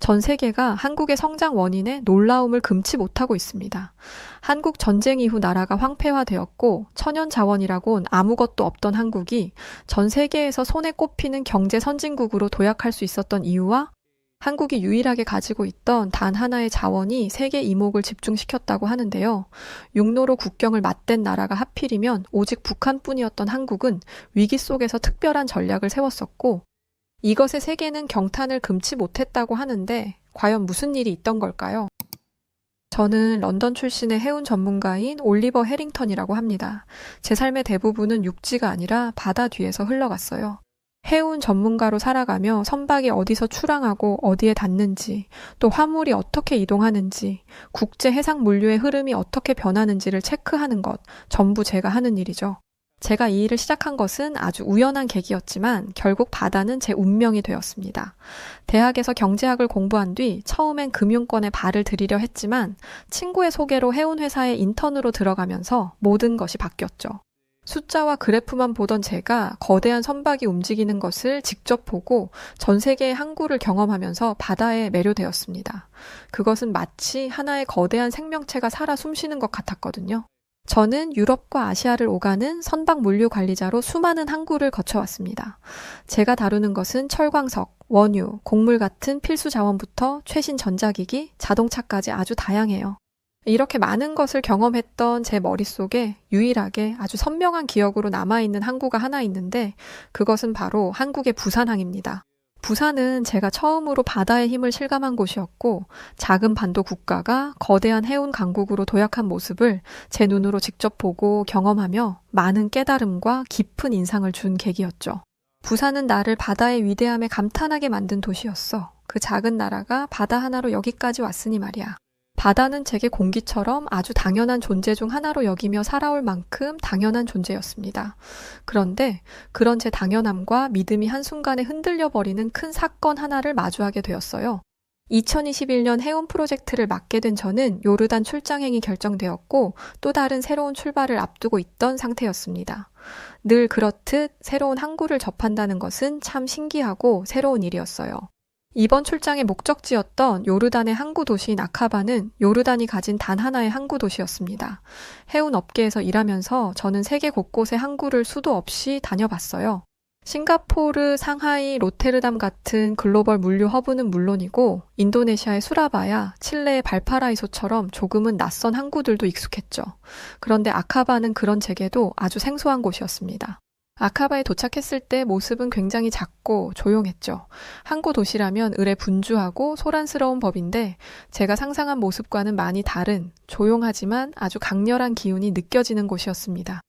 전 세계가 한국의 성장 원인에 놀라움을 금치 못하고 있습니다. 한국 전쟁 이후 나라가 황폐화되었고 천연 자원이라곤 아무것도 없던 한국이 전 세계에서 손에 꼽히는 경제 선진국으로 도약할 수 있었던 이유와 한국이 유일하게 가지고 있던 단 하나의 자원이 세계 이목을 집중시켰다고 하는데요. 육로로 국경을 맞댄 나라가 하필이면 오직 북한뿐이었던 한국은 위기 속에서 특별한 전략을 세웠었고 이것에 세계는 경탄을 금치 못했다고 하는데 과연 무슨 일이 있던 걸까요? 저는 런던 출신의 해운 전문가인 올리버 해링턴이라고 합니다. 제 삶의 대부분은 육지가 아니라 바다 뒤에서 흘러갔어요. 해운 전문가로 살아가며 선박이 어디서 출항하고 어디에 닿는지, 또 화물이 어떻게 이동하는지, 국제 해상 물류의 흐름이 어떻게 변하는지를 체크하는 것, 전부 제가 하는 일이죠. 제가 이 일을 시작한 것은 아주 우연한 계기였지만 결국 바다는 제 운명이 되었습니다. 대학에서 경제학을 공부한 뒤 처음엔 금융권에 발을 들이려 했지만 친구의 소개로 해운회사에 인턴으로 들어가면서 모든 것이 바뀌었죠. 숫자와 그래프만 보던 제가 거대한 선박이 움직이는 것을 직접 보고 전 세계의 항구를 경험하면서 바다에 매료되었습니다. 그것은 마치 하나의 거대한 생명체가 살아 숨쉬는 것 같았거든요. 저는 유럽과 아시아를 오가는 선박 물류 관리자로 수많은 항구를 거쳐왔습니다. 제가 다루는 것은 철광석, 원유, 곡물 같은 필수 자원부터 최신 전자기기, 자동차까지 아주 다양해요. 이렇게 많은 것을 경험했던 제 머릿속에 유일하게 아주 선명한 기억으로 남아있는 항구가 하나 있는데 그것은 바로 한국의 부산항입니다. 부산은 제가 처음으로 바다의 힘을 실감한 곳이었고 작은 반도 국가가 거대한 해운 강국으로 도약한 모습을 제 눈으로 직접 보고 경험하며 많은 깨달음과 깊은 인상을 준 계기였죠. 부산은 나를 바다의 위대함에 감탄하게 만든 도시였어. 그 작은 나라가 바다 하나로 여기까지 왔으니 말이야. 바다는 제게 공기처럼 아주 당연한 존재 중 하나로 여기며 살아올 만큼 당연한 존재였습니다. 그런데 그런 제 당연함과 믿음이 한순간에 흔들려버리는 큰 사건 하나를 마주하게 되었어요. 2021년 해운 프로젝트를 맡게 된 저는 요르단 출장행이 결정되었고 또 다른 새로운 출발을 앞두고 있던 상태였습니다. 늘 그렇듯 새로운 항구를 접한다는 것은 참 신기하고 새로운 일이었어요. 이번 출장의 목적지였던 요르단의 항구 도시인 아카바는 요르단이 가진 단 하나의 항구 도시였습니다. 해운 업계에서 일하면서 저는 세계 곳곳의 항구를 수도 없이 다녀봤어요. 싱가포르, 상하이, 로테르담 같은 글로벌 물류 허브는 물론이고 인도네시아의 수라바야, 칠레의 발파라이소처럼 조금은 낯선 항구들도 익숙했죠. 그런데 아카바는 그런 제게도 아주 생소한 곳이었습니다. 아카바에 도착했을 때 모습은 굉장히 작고 조용했죠. 항구 도시라면 을에 분주하고 소란스러운 법인데 제가 상상한 모습과는 많이 다른 조용하지만 아주 강렬한 기운이 느껴지는 곳이었습니다.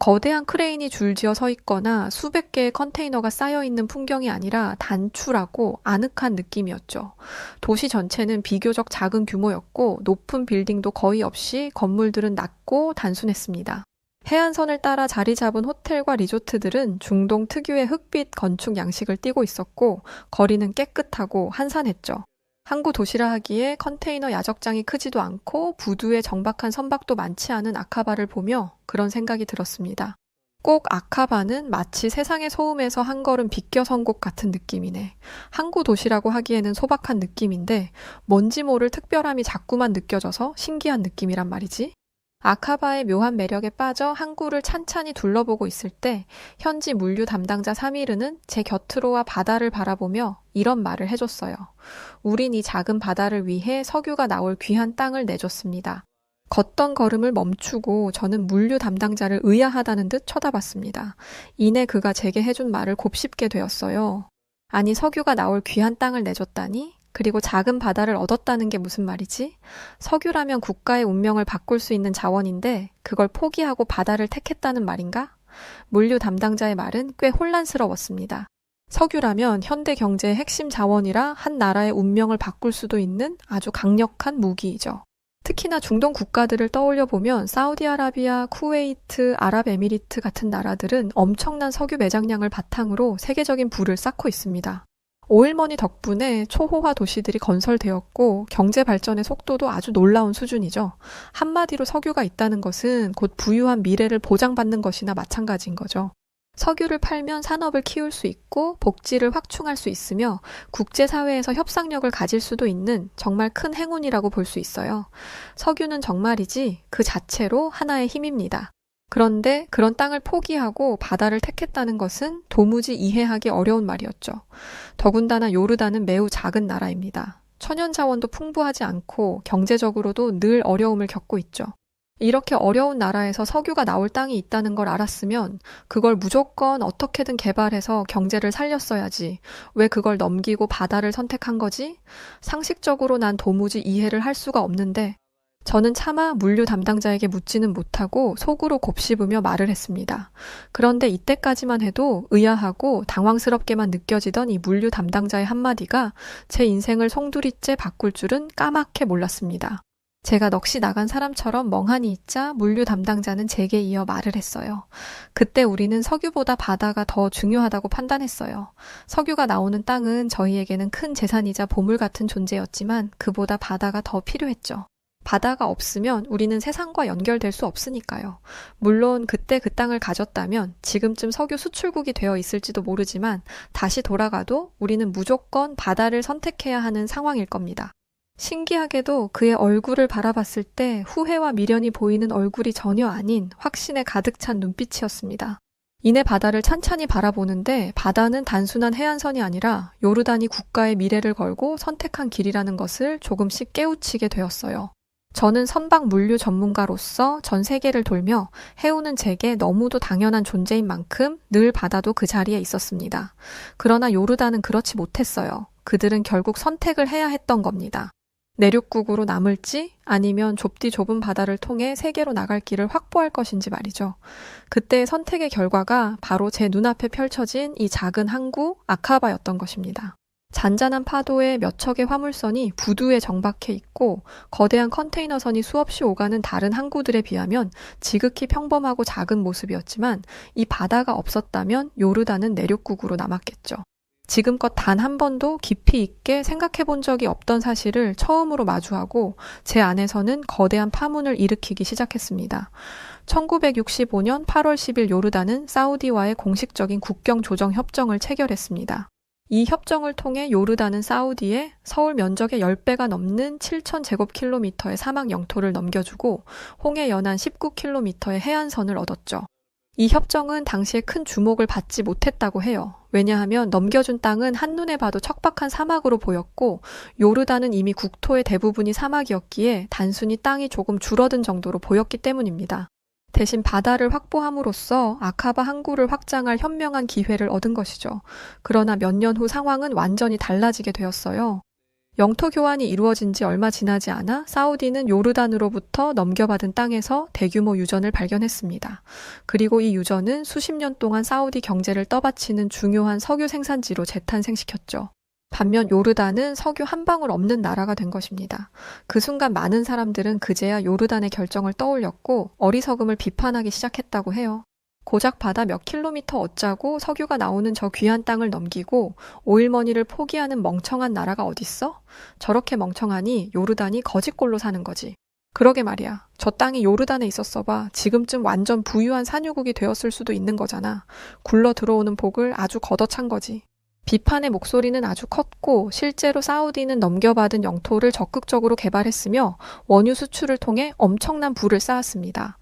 거대한 크레인이 줄지어 서 있거나 수백 개의 컨테이너가 쌓여있는 풍경이 아니라 단출하고 아늑한 느낌이었죠. 도시 전체는 비교적 작은 규모였고 높은 빌딩도 거의 없이 건물들은 낮고 단순했습니다. 해안선을 따라 자리 잡은 호텔과 리조트들은 중동 특유의 흑빛 건축 양식을 띠고 있었고 거리는 깨끗하고 한산했죠. 항구 도시라 하기에 컨테이너 야적장이 크지도 않고 부두에 정박한 선박도 많지 않은 아카바를 보며 그런 생각이 들었습니다. 꼭 아카바는 마치 세상의 소음에서 한 걸음 비껴선 곳 같은 느낌이네. 항구 도시라고 하기에는 소박한 느낌인데 뭔지 모를 특별함이 자꾸만 느껴져서 신기한 느낌이란 말이지. 아카바의 묘한 매력에 빠져 항구를 찬찬히 둘러보고 있을 때 현지 물류 담당자 사미르는 제 곁으로 와 바다를 바라보며 이런 말을 해줬어요. 우린 이 작은 바다를 위해 석유가 나올 귀한 땅을 내줬습니다. 걷던 걸음을 멈추고 저는 물류 담당자를 의아하다는 듯 쳐다봤습니다. 이내 그가 제게 해준 말을 곱씹게 되었어요. 아니 석유가 나올 귀한 땅을 내줬다니? 그리고 작은 바다를 얻었다는 게 무슨 말이지? 석유라면 국가의 운명을 바꿀 수 있는 자원인데 그걸 포기하고 바다를 택했다는 말인가? 물류 담당자의 말은 꽤 혼란스러웠습니다. 석유라면 현대 경제의 핵심 자원이라 한 나라의 운명을 바꿀 수도 있는 아주 강력한 무기이죠. 특히나 중동 국가들을 떠올려 보면 사우디아라비아, 쿠웨이트, 아랍에미리트 같은 나라들은 엄청난 석유 매장량을 바탕으로 세계적인 부를 쌓고 있습니다. 오일머니 덕분에 초호화 도시들이 건설되었고 경제 발전의 속도도 아주 놀라운 수준이죠. 한마디로 석유가 있다는 것은 곧 부유한 미래를 보장받는 것이나 마찬가지인 거죠. 석유를 팔면 산업을 키울 수 있고 복지를 확충할 수 있으며 국제사회에서 협상력을 가질 수도 있는 정말 큰 행운이라고 볼 수 있어요. 석유는 정말이지 그 자체로 하나의 힘입니다. 그런데 그런 땅을 포기하고 바다를 택했다는 것은 도무지 이해하기 어려운 말이었죠. 더군다나 요르단은 매우 작은 나라입니다. 천연 자원도 풍부하지 않고 경제적으로도 늘 어려움을 겪고 있죠. 이렇게 어려운 나라에서 석유가 나올 땅이 있다는 걸 알았으면 그걸 무조건 어떻게든 개발해서 경제를 살렸어야지. 왜 그걸 넘기고 바다를 선택한 거지? 상식적으로 난 도무지 이해를 할 수가 없는데 저는 차마 물류 담당자에게 묻지는 못하고 속으로 곱씹으며 말을 했습니다. 그런데 이때까지만 해도 의아하고 당황스럽게만 느껴지던 이 물류 담당자의 한마디가 제 인생을 송두리째 바꿀 줄은 까맣게 몰랐습니다. 제가 넋이 나간 사람처럼 멍하니 있자 물류 담당자는 제게 이어 말을 했어요. 그때 우리는 석유보다 바다가 더 중요하다고 판단했어요. 석유가 나오는 땅은 저희에게는 큰 재산이자 보물 같은 존재였지만 그보다 바다가 더 필요했죠. 바다가 없으면 우리는 세상과 연결될 수 없으니까요. 물론 그때 그 땅을 가졌다면 지금쯤 석유 수출국이 되어 있을지도 모르지만 다시 돌아가도 우리는 무조건 바다를 선택해야 하는 상황일 겁니다. 신기하게도 그의 얼굴을 바라봤을 때 후회와 미련이 보이는 얼굴이 전혀 아닌 확신에 가득 찬 눈빛이었습니다. 이내 바다를 찬찬히 바라보는데 바다는 단순한 해안선이 아니라 요르단이 국가의 미래를 걸고 선택한 길이라는 것을 조금씩 깨우치게 되었어요. 저는 선박 물류 전문가로서 전 세계를 돌며 해우는 제게 너무도 당연한 존재인 만큼 늘 바다도 그 자리에 있었습니다. 그러나 요르단은 그렇지 못했어요. 그들은 결국 선택을 해야 했던 겁니다. 내륙국으로 남을지 아니면 좁디 좁은 바다를 통해 세계로 나갈 길을 확보할 것인지 말이죠. 그때의 선택의 결과가 바로 제 눈앞에 펼쳐진 이 작은 항구 아카바였던 것입니다. 잔잔한 파도에 몇 척의 화물선이 부두에 정박해 있고 거대한 컨테이너선이 수없이 오가는 다른 항구들에 비하면 지극히 평범하고 작은 모습이었지만 이 바다가 없었다면 요르단은 내륙국으로 남았겠죠. 지금껏 단 한 번도 깊이 있게 생각해 본 적이 없던 사실을 처음으로 마주하고 제 안에서는 거대한 파문을 일으키기 시작했습니다. 1965년 8월 10일 요르단은 사우디와의 공식적인 국경 조정 협정을 체결했습니다. 이 협정을 통해 요르단은 사우디에 서울 면적의 10배가 넘는 7,000제곱킬로미터의 사막 영토를 넘겨주고 홍해 연안 19km의 해안선을 얻었죠. 이 협정은 당시에 큰 주목을 받지 못했다고 해요. 왜냐하면 넘겨준 땅은 한눈에 봐도 척박한 사막으로 보였고 요르단은 이미 국토의 대부분이 사막이었기에 단순히 땅이 조금 줄어든 정도로 보였기 때문입니다. 대신 바다를 확보함으로써 아카바 항구를 확장할 현명한 기회를 얻은 것이죠. 그러나 몇 년 후 상황은 완전히 달라지게 되었어요. 영토 교환이 이루어진 지 얼마 지나지 않아 사우디는 요르단으로부터 넘겨받은 땅에서 대규모 유전을 발견했습니다. 그리고 이 유전은 수십 년 동안 사우디 경제를 떠받치는 중요한 석유 생산지로 재탄생시켰죠. 반면 요르단은 석유 한 방울 없는 나라가 된 것입니다. 그 순간 많은 사람들은 그제야 요르단의 결정을 떠올렸고 어리석음을 비판하기 시작했다고 해요. 고작 바다 몇 킬로미터 어짜고 석유가 나오는 저 귀한 땅을 넘기고 오일머니를 포기하는 멍청한 나라가 어딨어? 저렇게 멍청하니 요르단이 거지꼴로 사는 거지. 그러게 말이야. 저 땅이 요르단에 있었어 봐. 지금쯤 완전 부유한 산유국이 되었을 수도 있는 거잖아. 굴러 들어오는 복을 아주 걷어찬 거지. 비판의 목소리는 아주 컸고 실제로 사우디는 넘겨받은 영토를 적극적으로 개발했으며 원유 수출을 통해 엄청난 부를 쌓았습니다.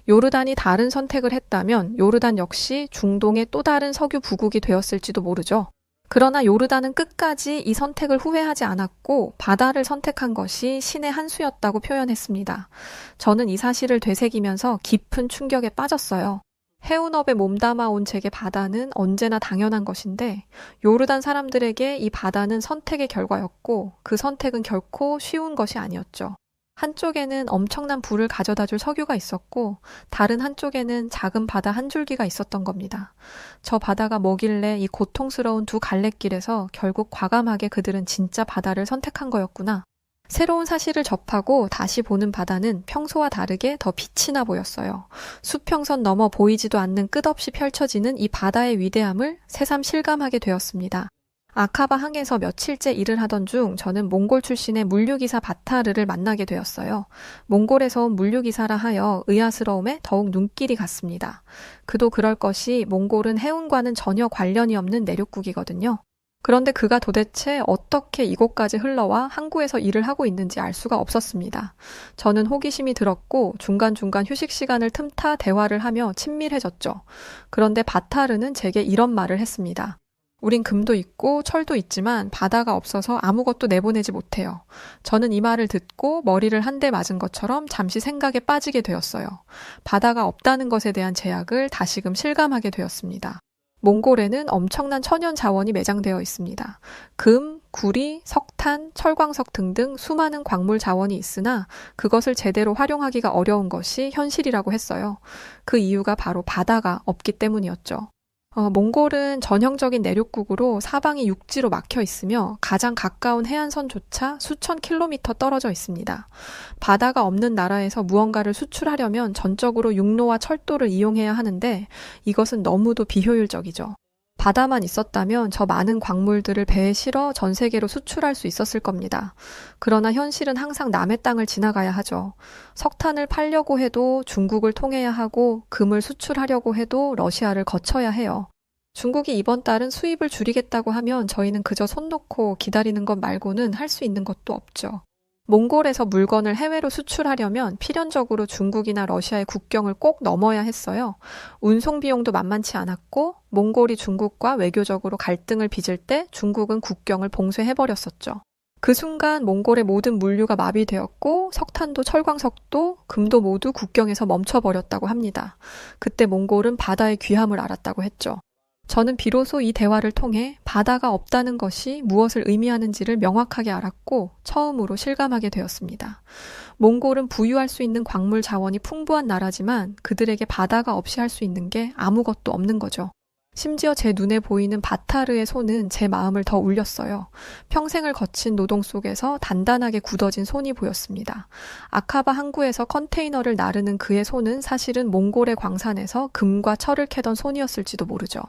요르단이 다른 선택을 했다면 요르단 역시 중동의 또 다른 석유 부국이 되었을지도 모르죠. 그러나 요르단은 끝까지 이 선택을 후회하지 않았고 바다를 선택한 것이 신의 한 수였다고 표현했습니다. 저는 이 사실을 되새기면서 깊은 충격에 빠졌어요. 해운업에 몸담아온 제게 바다는 언제나 당연한 것인데 요르단 사람들에게 이 바다는 선택의 결과였고 그 선택은 결코 쉬운 것이 아니었죠. 한쪽에는 엄청난 부를 가져다줄 석유가 있었고 다른 한쪽에는 작은 바다 한 줄기가 있었던 겁니다. 저 바다가 뭐길래 이 고통스러운 두 갈래길에서 결국 과감하게 그들은 진짜 바다를 선택한 거였구나. 새로운 사실을 접하고 다시 보는 바다는 평소와 다르게 더 빛이 나 보였어요. 수평선 넘어 보이지도 않는 끝없이 펼쳐지는 이 바다의 위대함을 새삼 실감하게 되었습니다. 아카바 항에서 며칠째 일을 하던 중 저는 몽골 출신의 물류기사 바타르를 만나게 되었어요. 몽골에서 온 물류기사라 하여 의아스러움에 더욱 눈길이 갔습니다. 그도 그럴 것이 몽골은 해운과는 전혀 관련이 없는 내륙국이거든요. 그런데 그가 도대체 어떻게 이곳까지 흘러와 항구에서 일을 하고 있는지 알 수가 없었습니다. 저는 호기심이 들었고 중간중간 휴식 시간을 틈타 대화를 하며 친밀해졌죠. 그런데 바타르는 제게 이런 말을 했습니다. 우린 금도 있고 철도 있지만 바다가 없어서 아무것도 내보내지 못해요. 저는 이 말을 듣고 머리를 한 대 맞은 것처럼 잠시 생각에 빠지게 되었어요. 바다가 없다는 것에 대한 제약을 다시금 실감하게 되었습니다. 몽골에는 엄청난 천연 자원이 매장되어 있습니다. 금, 구리, 석탄, 철광석 등등 수많은 광물 자원이 있으나 그것을 제대로 활용하기가 어려운 것이 현실이라고 했어요. 그 이유가 바로 바다가 없기 때문이었죠. 몽골은 전형적인 내륙국으로 사방이 육지로 막혀 있으며 가장 가까운 해안선조차 수천 킬로미터 떨어져 있습니다. 바다가 없는 나라에서 무언가를 수출하려면 전적으로 육로와 철도를 이용해야 하는데 이것은 너무도 비효율적이죠. 바다만 있었다면 저 많은 광물들을 배에 실어 전 세계로 수출할 수 있었을 겁니다. 그러나 현실은 항상 남의 땅을 지나가야 하죠. 석탄을 팔려고 해도 중국을 통해야 하고 금을 수출하려고 해도 러시아를 거쳐야 해요. 중국이 이번 달은 수입을 줄이겠다고 하면 저희는 그저 손 놓고 기다리는 것 말고는 할 수 있는 것도 없죠. 몽골에서 물건을 해외로 수출하려면 필연적으로 중국이나 러시아의 국경을 꼭 넘어야 했어요. 운송 비용도 만만치 않았고 몽골이 중국과 외교적으로 갈등을 빚을 때 중국은 국경을 봉쇄해버렸었죠. 그 순간 몽골의 모든 물류가 마비되었고 석탄도 철광석도 금도 모두 국경에서 멈춰버렸다고 합니다. 그때 몽골은 바다의 귀함을 알았다고 했죠. 저는 비로소 이 대화를 통해 바다가 없다는 것이 무엇을 의미하는지를 명확하게 알았고 처음으로 실감하게 되었습니다. 몽골은 부유할 수 있는 광물 자원이 풍부한 나라지만 그들에게 바다가 없이 할 수 있는 게 아무것도 없는 거죠. 심지어 제 눈에 보이는 바타르의 손은 제 마음을 더 울렸어요. 평생을 거친 노동 속에서 단단하게 굳어진 손이 보였습니다. 아카바 항구에서 컨테이너를 나르는 그의 손은 사실은 몽골의 광산에서 금과 철을 캐던 손이었을지도 모르죠.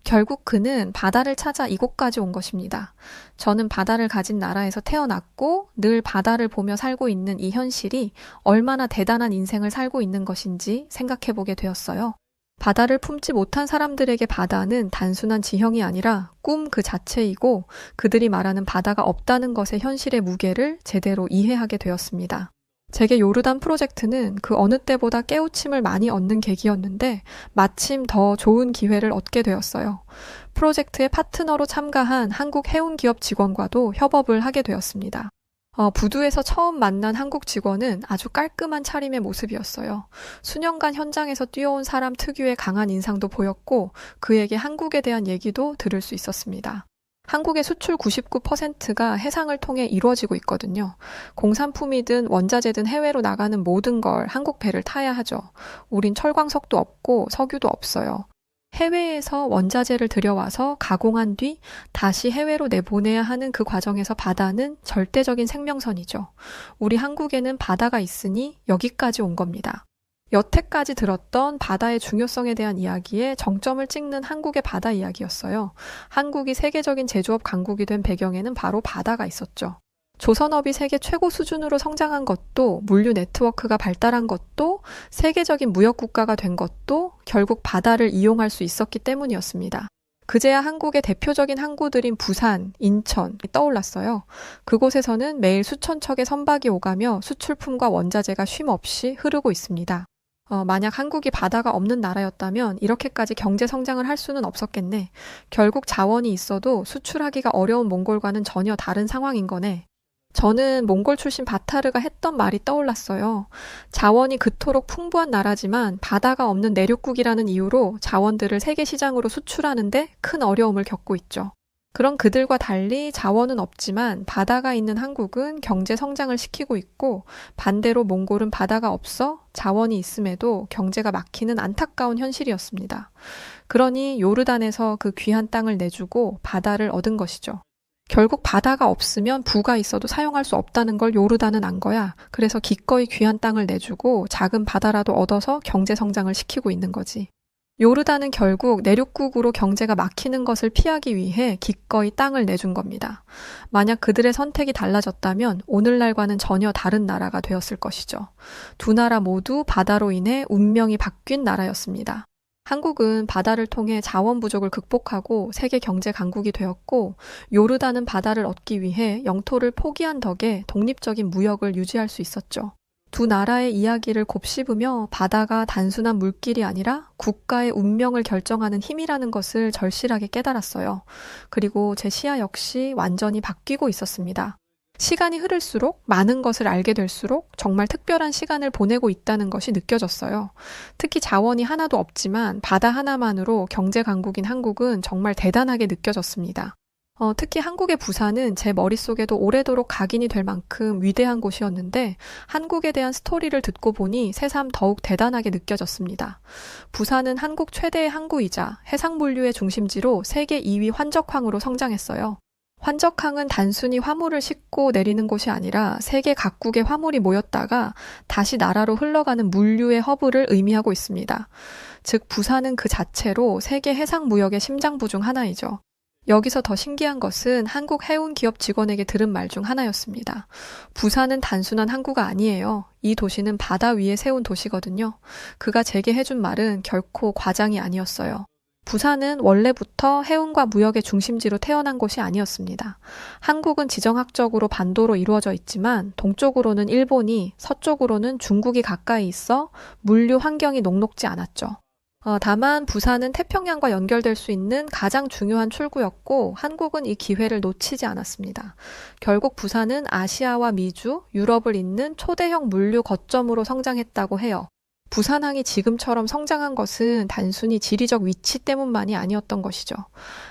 결국 그는 바다를 찾아 이곳까지 온 것입니다. 저는 바다를 가진 나라에서 태어났고 늘 바다를 보며 살고 있는 이 현실이 얼마나 대단한 인생을 살고 있는 것인지 생각해보게 되었어요. 바다를 품지 못한 사람들에게 바다는 단순한 지형이 아니라 꿈 그 자체이고 그들이 말하는 바다가 없다는 것의 현실의 무게를 제대로 이해하게 되었습니다. 제게 요르단 프로젝트는 그 어느 때보다 깨우침을 많이 얻는 계기였는데 마침 더 좋은 기회를 얻게 되었어요. 프로젝트의 파트너로 참가한 한국 해운기업 직원과도 협업을 하게 되었습니다. 부두에서 처음 만난 한국 직원은 아주 깔끔한 차림의 모습이었어요. 수년간 현장에서 뛰어온 사람 특유의 강한 인상도 보였고 그에게 한국에 대한 얘기도 들을 수 있었습니다. 한국의 수출 99%가 해상을 통해 이루어지고 있거든요. 공산품이든 원자재든 해외로 나가는 모든 걸 한국 배를 타야 하죠. 우린 철광석도 없고 석유도 없어요. 해외에서 원자재를 들여와서 가공한 뒤 다시 해외로 내보내야 하는 그 과정에서 바다는 절대적인 생명선이죠. 우리 한국에는 바다가 있으니 여기까지 온 겁니다. 여태까지 들었던 바다의 중요성에 대한 이야기에 정점을 찍는 한국의 바다 이야기였어요. 한국이 세계적인 제조업 강국이 된 배경에는 바로 바다가 있었죠. 조선업이 세계 최고 수준으로 성장한 것도, 물류 네트워크가 발달한 것도, 세계적인 무역 국가가 된 것도 결국 바다를 이용할 수 있었기 때문이었습니다. 그제야 한국의 대표적인 항구들인 부산, 인천이 떠올랐어요. 그곳에서는 매일 수천 척의 선박이 오가며 수출품과 원자재가 쉼없이 흐르고 있습니다. 만약 한국이 바다가 없는 나라였다면 이렇게까지 경제 성장을 할 수는 없었겠네. 결국 자원이 있어도 수출하기가 어려운 몽골과는 전혀 다른 상황인 거네. 저는 몽골 출신 바타르가 했던 말이 떠올랐어요. 자원이 그토록 풍부한 나라지만 바다가 없는 내륙국이라는 이유로 자원들을 세계 시장으로 수출하는데 큰 어려움을 겪고 있죠. 그런 그들과 달리 자원은 없지만 바다가 있는 한국은 경제 성장을 시키고 있고 반대로 몽골은 바다가 없어 자원이 있음에도 경제가 막히는 안타까운 현실이었습니다. 그러니 요르단에서 그 귀한 땅을 내주고 바다를 얻은 것이죠. 결국 바다가 없으면 부가 있어도 사용할 수 없다는 걸 요르단은 안 거야. 그래서 기꺼이 귀한 땅을 내주고 작은 바다라도 얻어서 경제 성장을 시키고 있는 거지. 요르단은 결국 내륙국으로 경제가 막히는 것을 피하기 위해 기꺼이 땅을 내준 겁니다. 만약 그들의 선택이 달라졌다면 오늘날과는 전혀 다른 나라가 되었을 것이죠. 두 나라 모두 바다로 인해 운명이 바뀐 나라였습니다. 한국은 바다를 통해 자원 부족을 극복하고 세계 경제 강국이 되었고, 요르단은 바다를 얻기 위해 영토를 포기한 덕에 독립적인 무역을 유지할 수 있었죠. 두 나라의 이야기를 곱씹으며 바다가 단순한 물길이 아니라 국가의 운명을 결정하는 힘이라는 것을 절실하게 깨달았어요. 그리고 제 시야 역시 완전히 바뀌고 있었습니다. 시간이 흐를수록 많은 것을 알게 될수록 정말 특별한 시간을 보내고 있다는 것이 느껴졌어요. 특히 자원이 하나도 없지만 바다 하나만으로 경제 강국인 한국은 정말 대단하게 느껴졌습니다. 특히 한국의 부산은 제 머릿속에도 오래도록 각인이 될 만큼 위대한 곳이었는데 한국에 대한 스토리를 듣고 보니 새삼 더욱 대단하게 느껴졌습니다. 부산은 한국 최대의 항구이자 해상물류의 중심지로 세계 2위 환적항으로 성장했어요. 환적항은 단순히 화물을 싣고 내리는 곳이 아니라 세계 각국의 화물이 모였다가 다시 나라로 흘러가는 물류의 허브를 의미하고 있습니다. 즉 부산은 그 자체로 세계 해상무역의 심장부 중 하나이죠. 여기서 더 신기한 것은 한국 해운 기업 직원에게 들은 말 중 하나였습니다. 부산은 단순한 항구가 아니에요. 이 도시는 바다 위에 세운 도시거든요. 그가 제게 해준 말은 결코 과장이 아니었어요. 부산은 원래부터 해운과 무역의 중심지로 태어난 곳이 아니었습니다. 한국은 지정학적으로 반도로 이루어져 있지만 동쪽으로는 일본이, 서쪽으로는 중국이 가까이 있어 물류 환경이 녹록지 않았죠. 다만 부산은 태평양과 연결될 수 있는 가장 중요한 출구였고 한국은 이 기회를 놓치지 않았습니다. 결국 부산은 아시아와 미주, 유럽을 잇는 초대형 물류 거점으로 성장했다고 해요. 부산항이 지금처럼 성장한 것은 단순히 지리적 위치 때문만이 아니었던 것이죠.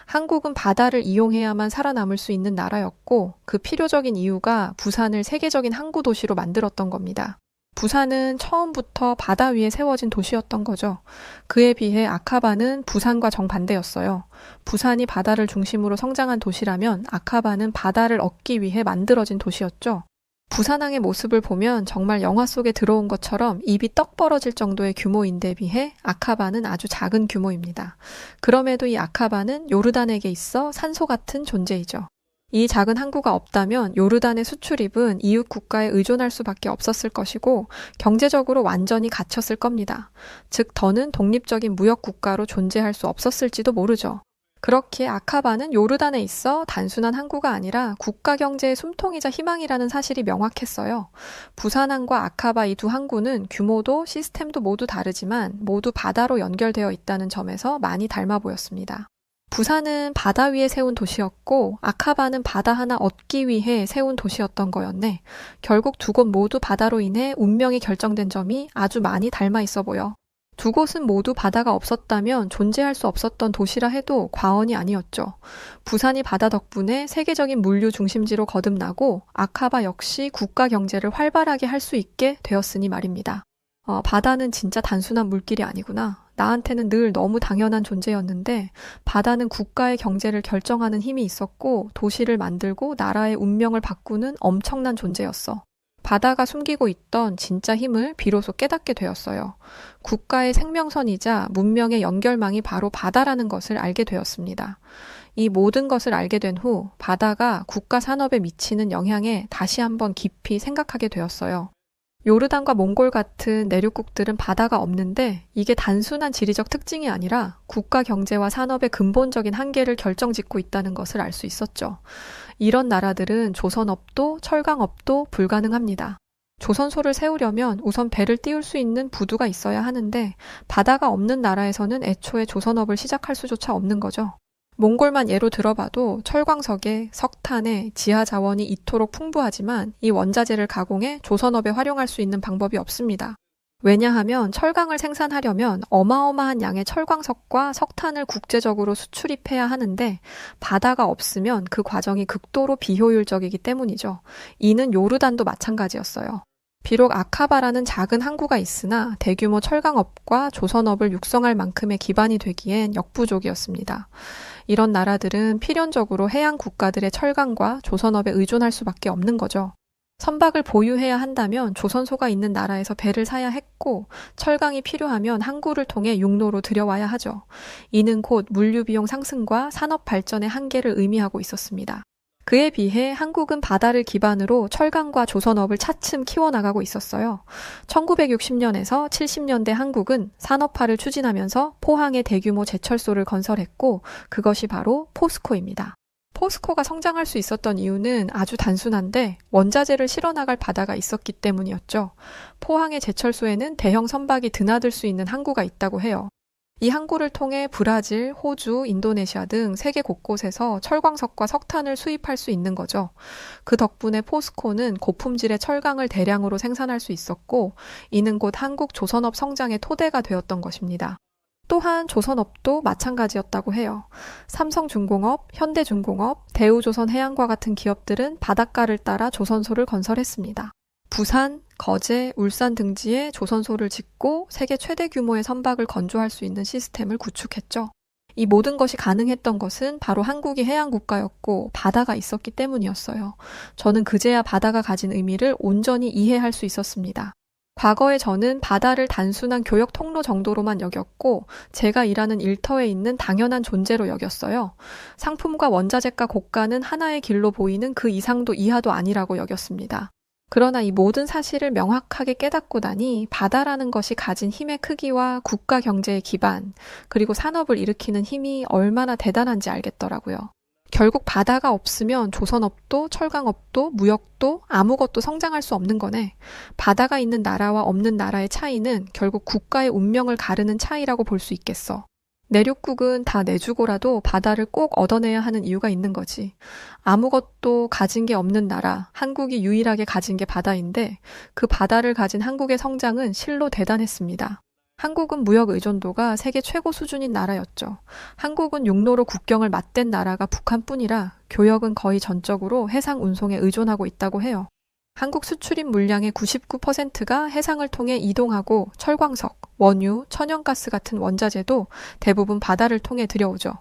한국은 바다를 이용해야만 살아남을 수 있는 나라였고 그 필요적인 이유가 부산을 세계적인 항구 도시로 만들었던 겁니다. 부산은 처음부터 바다 위에 세워진 도시였던 거죠. 그에 비해 아카바는 부산과 정반대였어요. 부산이 바다를 중심으로 성장한 도시라면 아카바는 바다를 얻기 위해 만들어진 도시였죠. 부산항의 모습을 보면 정말 영화 속에 들어온 것처럼 입이 떡 벌어질 정도의 규모인데 비해 아카바는 아주 작은 규모입니다. 그럼에도 이 아카바는 요르단에게 있어 산소 같은 존재이죠. 이 작은 항구가 없다면 요르단의 수출입은 이웃 국가에 의존할 수밖에 없었을 것이고 경제적으로 완전히 갇혔을 겁니다. 즉 더는 독립적인 무역 국가로 존재할 수 없었을지도 모르죠. 그렇기에 아카바는 요르단에 있어 단순한 항구가 아니라 국가 경제의 숨통이자 희망이라는 사실이 명확했어요. 부산항과 아카바 이 두 항구는 규모도 시스템도 모두 다르지만 모두 바다로 연결되어 있다는 점에서 많이 닮아 보였습니다. 부산은 바다 위에 세운 도시였고 아카바는 바다 하나 얻기 위해 세운 도시였던 거였네. 결국 두 곳 모두 바다로 인해 운명이 결정된 점이 아주 많이 닮아 있어 보여. 두 곳은 모두 바다가 없었다면 존재할 수 없었던 도시라 해도 과언이 아니었죠. 부산이 바다 덕분에 세계적인 물류 중심지로 거듭나고 아카바 역시 국가 경제를 활발하게 할 수 있게 되었으니 말입니다. 바다는 진짜 단순한 물길이 아니구나. 나한테는 늘 너무 당연한 존재였는데 바다는 국가의 경제를 결정하는 힘이 있었고 도시를 만들고 나라의 운명을 바꾸는 엄청난 존재였어. 바다가 숨기고 있던 진짜 힘을 비로소 깨닫게 되었어요. 국가의 생명선이자 문명의 연결망이 바로 바다라는 것을 알게 되었습니다. 이 모든 것을 알게 된 후 바다가 국가 산업에 미치는 영향에 다시 한번 깊이 생각하게 되었어요. 요르단과 몽골 같은 내륙국들은 바다가 없는데 이게 단순한 지리적 특징이 아니라 국가 경제와 산업의 근본적인 한계를 결정짓고 있다는 것을 알 수 있었죠. 이런 나라들은 조선업도 철강업도 불가능합니다. 조선소를 세우려면 우선 배를 띄울 수 있는 부두가 있어야 하는데 바다가 없는 나라에서는 애초에 조선업을 시작할 수조차 없는 거죠. 몽골만 예로 들어봐도 철광석에 석탄에 지하 자원이 이토록 풍부하지만 이 원자재를 가공해 조선업에 활용할 수 있는 방법이 없습니다. 왜냐하면 철강을 생산하려면 어마어마한 양의 철광석과 석탄을 국제적으로 수출입해야 하는데 바다가 없으면 그 과정이 극도로 비효율적이기 때문이죠. 이는 요르단도 마찬가지였어요. 비록 아카바라는 작은 항구가 있으나 대규모 철강업과 조선업을 육성할 만큼의 기반이 되기엔 역부족이었습니다. 이런 나라들은 필연적으로 해양 국가들의 철강과 조선업에 의존할 수밖에 없는 거죠. 선박을 보유해야 한다면 조선소가 있는 나라에서 배를 사야 했고 철강이 필요하면 항구를 통해 육로로 들여와야 하죠. 이는 곧 물류 비용 상승과 산업 발전의 한계를 의미하고 있었습니다. 그에 비해 한국은 바다를 기반으로 철강과 조선업을 차츰 키워나가고 있었어요. 1960년에서 70년대 한국은 산업화를 추진하면서 포항에 대규모 제철소를 건설했고 그것이 바로 포스코입니다. 포스코가 성장할 수 있었던 이유는 아주 단순한데 원자재를 실어나갈 바다가 있었기 때문이었죠. 포항의 제철소에는 대형 선박이 드나들 수 있는 항구가 있다고 해요. 이 항구를 통해 브라질, 호주, 인도네시아 등 세계 곳곳에서 철광석과 석탄을 수입할 수 있는 거죠. 그 덕분에 포스코는 고품질의 철강을 대량으로 생산할 수 있었고 이는 곧 한국 조선업 성장의 토대가 되었던 것입니다. 또한 조선업도 마찬가지였다고 해요. 삼성중공업, 현대중공업, 대우조선해양과 같은 기업들은 바닷가를 따라 조선소를 건설했습니다. 부산, 거제, 울산 등지에 조선소를 짓고 세계 최대 규모의 선박을 건조할 수 있는 시스템을 구축했죠. 이 모든 것이 가능했던 것은 바로 한국이 해양국가였고 바다가 있었기 때문이었어요. 저는 그제야 바다가 가진 의미를 온전히 이해할 수 있었습니다. 과거에 저는 바다를 단순한 교역 통로 정도로만 여겼고 제가 일하는 일터에 있는 당연한 존재로 여겼어요. 상품과 원자재가 고가는 하나의 길로 보이는 그 이상도 이하도 아니라고 여겼습니다. 그러나 이 모든 사실을 명확하게 깨닫고 나니 바다라는 것이 가진 힘의 크기와 국가 경제의 기반, 그리고 산업을 일으키는 힘이 얼마나 대단한지 알겠더라고요. 결국 바다가 없으면 조선업도 철강업도 무역도 아무것도 성장할 수 없는 거네. 바다가 있는 나라와 없는 나라의 차이는 결국 국가의 운명을 가르는 차이라고 볼 수 있겠어. 내륙국은 다 내주고라도 바다를 꼭 얻어내야 하는 이유가 있는 거지. 아무것도 가진 게 없는 나라, 한국이 유일하게 가진 게 바다인데 그 바다를 가진 한국의 성장은 실로 대단했습니다. 한국은 무역 의존도가 세계 최고 수준인 나라였죠. 한국은 육로로 국경을 맞댄 나라가 북한뿐이라 교역은 거의 전적으로 해상 운송에 의존하고 있다고 해요. 한국 수출입 물량의 99%가 해상을 통해 이동하고 철광석, 원유, 천연가스 같은 원자재도 대부분 바다를 통해 들여오죠.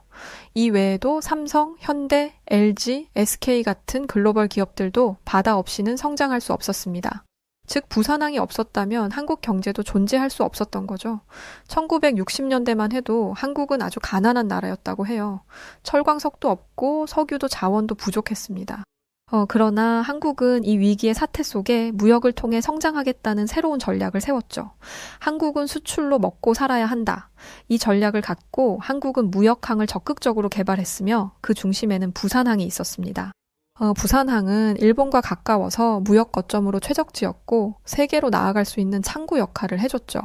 이 외에도 삼성, 현대, LG, SK 같은 글로벌 기업들도 바다 없이는 성장할 수 없었습니다. 즉 부산항이 없었다면 한국 경제도 존재할 수 없었던 거죠. 1960년대만 해도 한국은 아주 가난한 나라였다고 해요. 철광석도 없고 석유도 자원도 부족했습니다. 그러나 한국은 이 위기의 사태 속에 무역을 통해 성장하겠다는 새로운 전략을 세웠죠. 한국은 수출로 먹고 살아야 한다. 이 전략을 갖고 한국은 무역항을 적극적으로 개발했으며 그 중심에는 부산항이 있었습니다. 부산항은 일본과 가까워서 무역 거점으로 최적지였고 세계로 나아갈 수 있는 창구 역할을 해줬죠.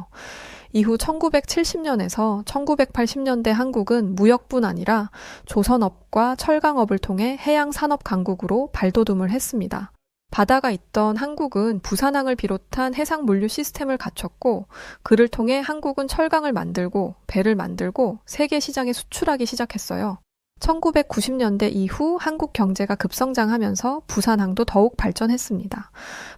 이후 1970년에서 1980년대 한국은 무역뿐 아니라 조선업과 철강업을 통해 해양산업 강국으로 발돋움을 했습니다. 바다가 있던 한국은 부산항을 비롯한 해상 물류 시스템을 갖췄고 그를 통해 한국은 철강을 만들고 배를 만들고 세계 시장에 수출하기 시작했어요. 1990년대 이후 한국 경제가 급성장하면서 부산항도 더욱 발전했습니다.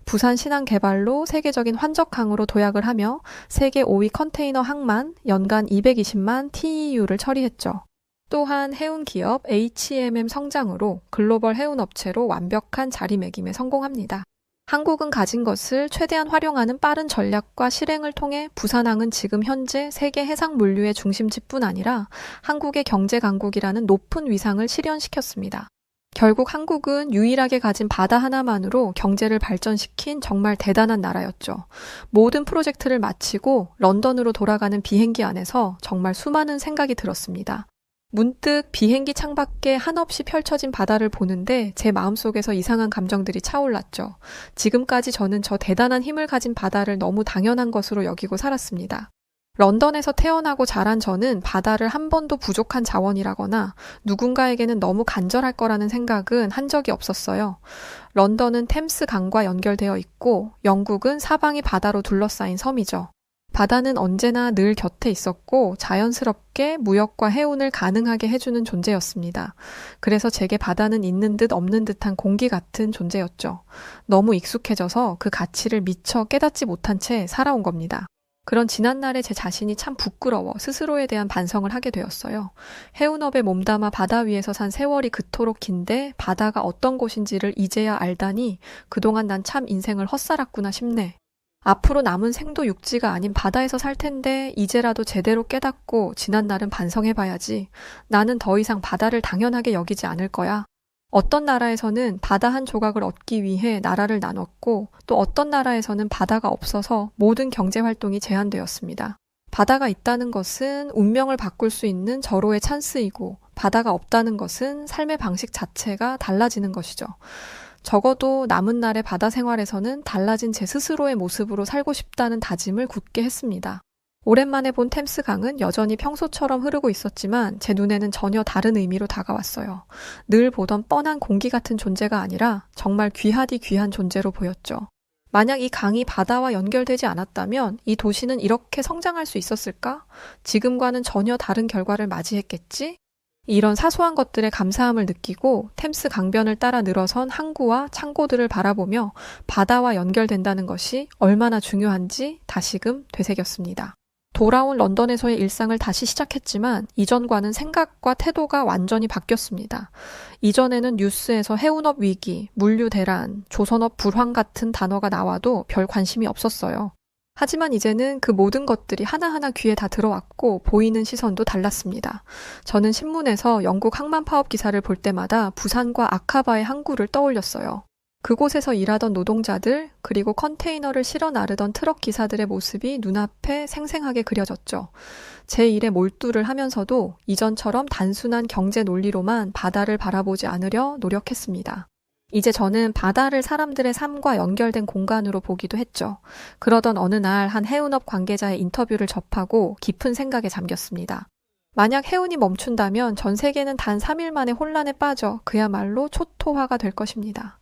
부산 신항 개발로 세계적인 환적항으로 도약을 하며 세계 5위 컨테이너 항만 연간 220만 TEU를 처리했죠. 또한 해운 기업 HMM 성장으로 글로벌 해운 업체로 완벽한 자리매김에 성공합니다. 한국은 가진 것을 최대한 활용하는 빠른 전략과 실행을 통해 부산항은 지금 현재 세계 해상 물류의 중심지뿐 아니라 한국의 경제 강국이라는 높은 위상을 실현시켰습니다. 결국 한국은 유일하게 가진 바다 하나만으로 경제를 발전시킨 정말 대단한 나라였죠. 모든 프로젝트를 마치고 런던으로 돌아가는 비행기 안에서 정말 수많은 생각이 들었습니다. 문득 비행기 창밖에 한없이 펼쳐진 바다를 보는데 제 마음속에서 이상한 감정들이 차올랐죠. 지금까지 저는 저 대단한 힘을 가진 바다를 너무 당연한 것으로 여기고 살았습니다. 런던에서 태어나고 자란 저는 바다를 한 번도 부족한 자원이라거나 누군가에게는 너무 간절할 거라는 생각은 한 적이 없었어요. 런던은 템스 강과 연결되어 있고 영국은 사방이 바다로 둘러싸인 섬이죠. 바다는 언제나 늘 곁에 있었고 자연스럽게 무역과 해운을 가능하게 해주는 존재였습니다. 그래서 제게 바다는 있는 듯 없는 듯한 공기 같은 존재였죠. 너무 익숙해져서 그 가치를 미처 깨닫지 못한 채 살아온 겁니다. 그런 지난날의 제 자신이 참 부끄러워 스스로에 대한 반성을 하게 되었어요. 해운업에 몸담아 바다 위에서 산 세월이 그토록 긴데 바다가 어떤 곳인지를 이제야 알다니 그동안 난 참 인생을 헛살았구나 싶네. 앞으로 남은 생도 육지가 아닌 바다에서 살 텐데 이제라도 제대로 깨닫고 지난날은 반성해봐야지. 나는 더 이상 바다를 당연하게 여기지 않을 거야. 어떤 나라에서는 바다 한 조각을 얻기 위해 나라를 나눴고 또 어떤 나라에서는 바다가 없어서 모든 경제활동이 제한되었습니다. 바다가 있다는 것은 운명을 바꿀 수 있는 절호의 찬스이고 바다가 없다는 것은 삶의 방식 자체가 달라지는 것이죠. 적어도 남은 날의 바다 생활에서는 달라진 제 스스로의 모습으로 살고 싶다는 다짐을 굳게 했습니다. 오랜만에 본 템스강은 여전히 평소처럼 흐르고 있었지만 제 눈에는 전혀 다른 의미로 다가왔어요. 늘 보던 뻔한 공기 같은 존재가 아니라 정말 귀하디 귀한 존재로 보였죠. 만약 이 강이 바다와 연결되지 않았다면 이 도시는 이렇게 성장할 수 있었을까? 지금과는 전혀 다른 결과를 맞이했겠지? 이런 사소한 것들에 감사함을 느끼고 템스 강변을 따라 늘어선 항구와 창고들을 바라보며 바다와 연결된다는 것이 얼마나 중요한지 다시금 되새겼습니다. 돌아온 런던에서의 일상을 다시 시작했지만 이전과는 생각과 태도가 완전히 바뀌었습니다. 이전에는 뉴스에서 해운업 위기, 물류 대란, 조선업 불황 같은 단어가 나와도 별 관심이 없었어요. 하지만 이제는 그 모든 것들이 하나하나 귀에 다 들어왔고 보이는 시선도 달랐습니다. 저는 신문에서 영국 항만 파업 기사를 볼 때마다 부산과 아카바의 항구를 떠올렸어요. 그곳에서 일하던 노동자들, 그리고 컨테이너를 실어 나르던 트럭 기사들의 모습이 눈앞에 생생하게 그려졌죠. 제 일에 몰두를 하면서도 이전처럼 단순한 경제 논리로만 바다를 바라보지 않으려 노력했습니다. 이제 저는 바다를 사람들의 삶과 연결된 공간으로 보기도 했죠. 그러던 어느 날 한 해운업 관계자의 인터뷰를 접하고 깊은 생각에 잠겼습니다. 만약 해운이 멈춘다면 전 세계는 단 3일 만에 혼란에 빠져 그야말로 초토화가 될 것입니다.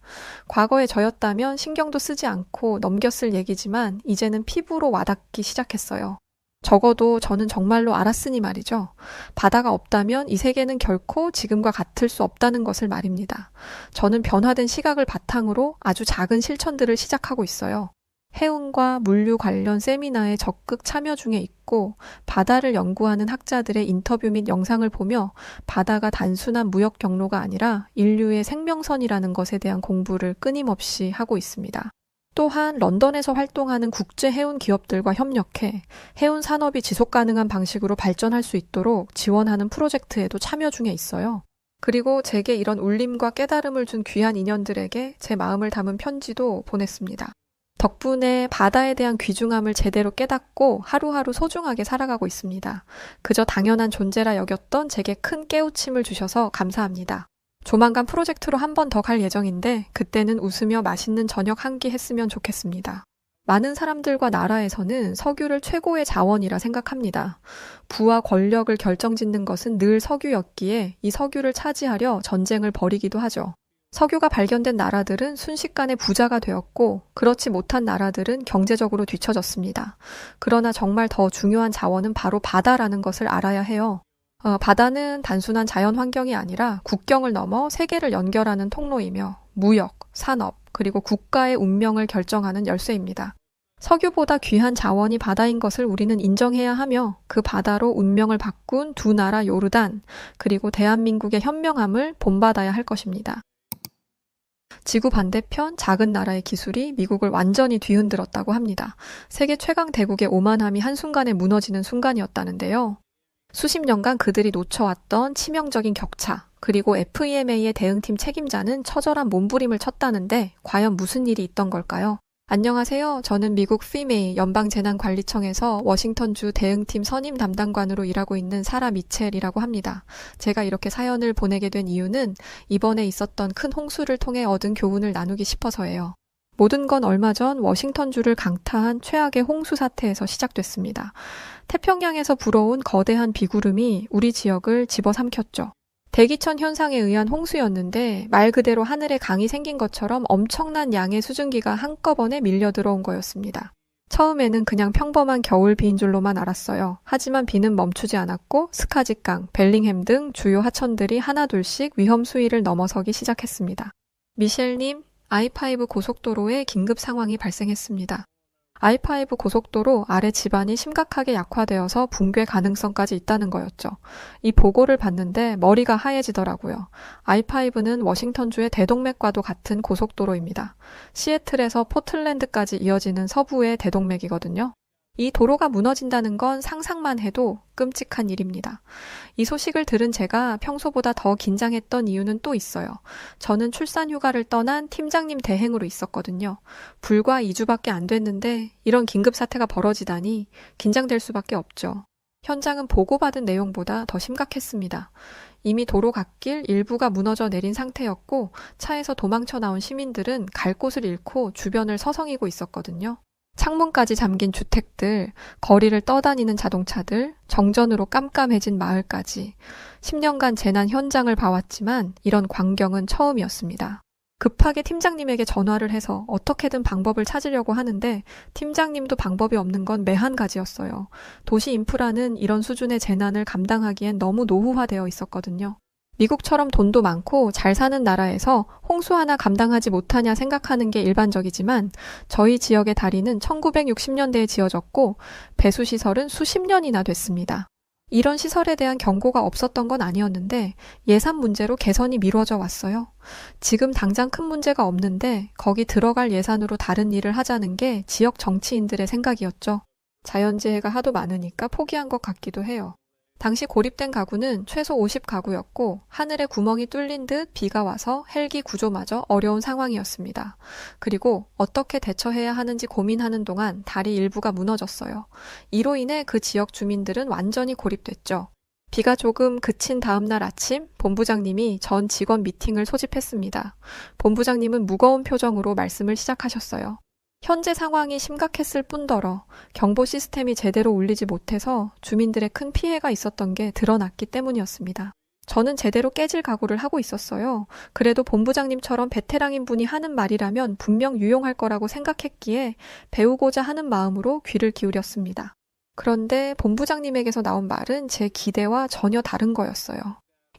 과거에 저였다면 신경도 쓰지 않고 넘겼을 얘기지만 이제는 피부로 와닿기 시작했어요. 적어도 저는 정말로 알았으니 말이죠. 바다가 없다면 이 세계는 결코 지금과 같을 수 없다는 것을 말입니다. 저는 변화된 시각을 바탕으로 아주 작은 실천들을 시작하고 있어요. 해운과 물류 관련 세미나에 적극 참여 중에 있고 바다를 연구하는 학자들의 인터뷰 및 영상을 보며 바다가 단순한 무역 경로가 아니라 인류의 생명선이라는 것에 대한 공부를 끊임없이 하고 있습니다. 또한 런던에서 활동하는 국제 해운 기업들과 협력해 해운 산업이 지속 가능한 방식으로 발전할 수 있도록 지원하는 프로젝트에도 참여 중에 있어요. 그리고 제게 이런 울림과 깨달음을 준 귀한 인연들에게 제 마음을 담은 편지도 보냈습니다. 덕분에 바다에 대한 귀중함을 제대로 깨닫고 하루하루 소중하게 살아가고 있습니다. 그저 당연한 존재라 여겼던 제게 큰 깨우침을 주셔서 감사합니다. 조만간 프로젝트로 한 번 더 갈 예정인데 그때는 웃으며 맛있는 저녁 한 끼 했으면 좋겠습니다. 많은 사람들과 나라에서는 석유를 최고의 자원이라 생각합니다. 부와 권력을 결정짓는 것은 늘 석유였기에 이 석유를 차지하려 전쟁을 벌이기도 하죠. 석유가 발견된 나라들은 순식간에 부자가 되었고 그렇지 못한 나라들은 경제적으로 뒤처졌습니다. 그러나 정말 더 중요한 자원은 바로 바다라는 것을 알아야 해요. 바다는 단순한 자연 환경이 아니라 국경을 넘어 세계를 연결하는 통로이며 무역, 산업, 그리고 국가의 운명을 결정하는 열쇠입니다. 석유보다 귀한 자원이 바다인 것을 우리는 인정해야 하며 그 바다로 운명을 바꾼 두 나라 요르단, 그리고 대한민국의 현명함을 본받아야 할 것입니다. 지구 반대편 작은 나라의 기술이 미국을 완전히 뒤흔들었다고 합니다. 세계 최강 대국의 오만함이 한순간에 무너지는 순간이었다는데요. 수십 년간 그들이 놓쳐왔던 치명적인 격차, 그리고 FEMA의 대응팀 책임자는 처절한 몸부림을 쳤다는데 과연 무슨 일이 있던 걸까요? 안녕하세요. 저는 미국 FEMA 연방재난관리청에서 워싱턴주 대응팀 선임 담당관으로 일하고 있는 사라 미첼이라고 합니다. 제가 이렇게 사연을 보내게 된 이유는 이번에 있었던 큰 홍수를 통해 얻은 교훈을 나누기 싶어서예요. 모든 건 얼마 전 워싱턴주를 강타한 최악의 홍수 사태에서 시작됐습니다. 태평양에서 불어온 거대한 비구름이 우리 지역을 집어삼켰죠. 대기천 현상에 의한 홍수였는데 말 그대로 하늘에 강이 생긴 것처럼 엄청난 양의 수증기가 한꺼번에 밀려 들어온 거였습니다. 처음에는 그냥 평범한 겨울 비인 줄로만 알았어요. 하지만 비는 멈추지 않았고 스카지강, 벨링햄 등 주요 하천들이 하나둘씩 위험 수위를 넘어서기 시작했습니다. 미셸님, I5 고속도로에 긴급 상황이 발생했습니다. I5 고속도로 아래 지반이 심각하게 약화되어서 붕괴 가능성까지 있다는 거였죠. 이 보고를 봤는데 머리가 하얘지더라고요. I5는 워싱턴주의 대동맥과도 같은 고속도로입니다. 시애틀에서 포틀랜드까지 이어지는 서부의 대동맥이거든요. 이 도로가 무너진다는 건 상상만 해도 끔찍한 일입니다. 이 소식을 들은 제가 평소보다 더 긴장했던 이유는 또 있어요. 저는 출산 휴가를 떠난 팀장님 대행으로 있었거든요. 불과 2주밖에 안 됐는데 이런 긴급 사태가 벌어지다니 긴장될 수밖에 없죠. 현장은 보고받은 내용보다 더 심각했습니다. 이미 도로 갓길 일부가 무너져 내린 상태였고 차에서 도망쳐 나온 시민들은 갈 곳을 잃고 주변을 서성이고 있었거든요. 창문까지 잠긴 주택들, 거리를 떠다니는 자동차들, 정전으로 깜깜해진 마을까지 10년간 재난 현장을 봐왔지만 이런 광경은 처음이었습니다. 급하게 팀장님에게 전화를 해서 어떻게든 방법을 찾으려고 하는데 팀장님도 방법이 없는 건 매한 가지였어요. 도시 인프라는 이런 수준의 재난을 감당하기엔 너무 노후화되어 있었거든요. 미국처럼 돈도 많고 잘 사는 나라에서 홍수 하나 감당하지 못하냐 생각하는 게 일반적이지만 저희 지역의 다리는 1960년대에 지어졌고 배수시설은 수십 년이나 됐습니다. 이런 시설에 대한 경고가 없었던 건 아니었는데 예산 문제로 개선이 미뤄져 왔어요. 지금 당장 큰 문제가 없는데 거기 들어갈 예산으로 다른 일을 하자는 게 지역 정치인들의 생각이었죠. 자연재해가 하도 많으니까 포기한 것 같기도 해요. 당시 고립된 가구는 최소 50가구였고 하늘에 구멍이 뚫린 듯 비가 와서 헬기 구조마저 어려운 상황이었습니다. 그리고 어떻게 대처해야 하는지 고민하는 동안 다리 일부가 무너졌어요. 이로 인해 그 지역 주민들은 완전히 고립됐죠. 비가 조금 그친 다음 날 아침 본부장님이 전 직원 미팅을 소집했습니다. 본부장님은 무거운 표정으로 말씀을 시작하셨어요. 현재 상황이 심각했을 뿐더러 경보 시스템이 제대로 울리지 못해서 주민들의 큰 피해가 있었던 게 드러났기 때문이었습니다. 저는 제대로 깨질 각오를 하고 있었어요. 그래도 본부장님처럼 베테랑인 분이 하는 말이라면 분명 유용할 거라고 생각했기에 배우고자 하는 마음으로 귀를 기울였습니다. 그런데 본부장님에게서 나온 말은 제 기대와 전혀 다른 거였어요.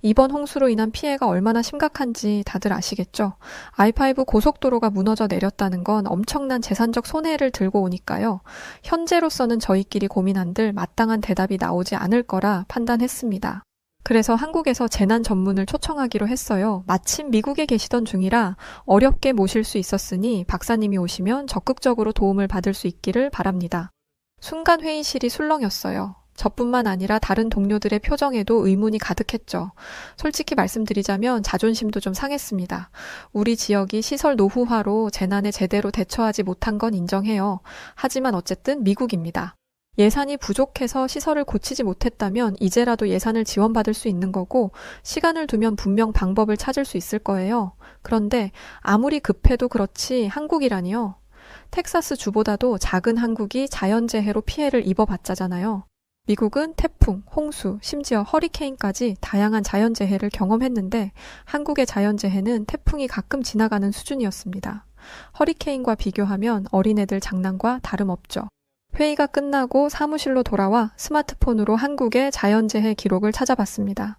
이번 홍수로 인한 피해가 얼마나 심각한지 다들 아시겠죠? I5 고속도로가 무너져 내렸다는 건 엄청난 재산적 손해를 들고 오니까요. 현재로서는 저희끼리 고민한들 마땅한 대답이 나오지 않을 거라 판단했습니다. 그래서 한국에서 재난 전문을 초청하기로 했어요. 마침 미국에 계시던 중이라 어렵게 모실 수 있었으니 박사님이 오시면 적극적으로 도움을 받을 수 있기를 바랍니다. 순간 회의실이 술렁였어요. 저뿐만 아니라 다른 동료들의 표정에도 의문이 가득했죠. 솔직히 말씀드리자면 자존심도 좀 상했습니다. 우리 지역이 시설 노후화로 재난에 제대로 대처하지 못한 건 인정해요. 하지만 어쨌든 미국입니다. 예산이 부족해서 시설을 고치지 못했다면 이제라도 예산을 지원받을 수 있는 거고 시간을 두면 분명 방법을 찾을 수 있을 거예요. 그런데 아무리 급해도 그렇지 한국이라니요. 텍사스 주보다도 작은 한국이 자연재해로 피해를 입어봤자잖아요. 미국은 태풍, 홍수, 심지어 허리케인까지 다양한 자연재해를 경험했는데 한국의 자연재해는 태풍이 가끔 지나가는 수준이었습니다. 허리케인과 비교하면 어린애들 장난과 다름없죠. 회의가 끝나고 사무실로 돌아와 스마트폰으로 한국의 자연재해 기록을 찾아봤습니다.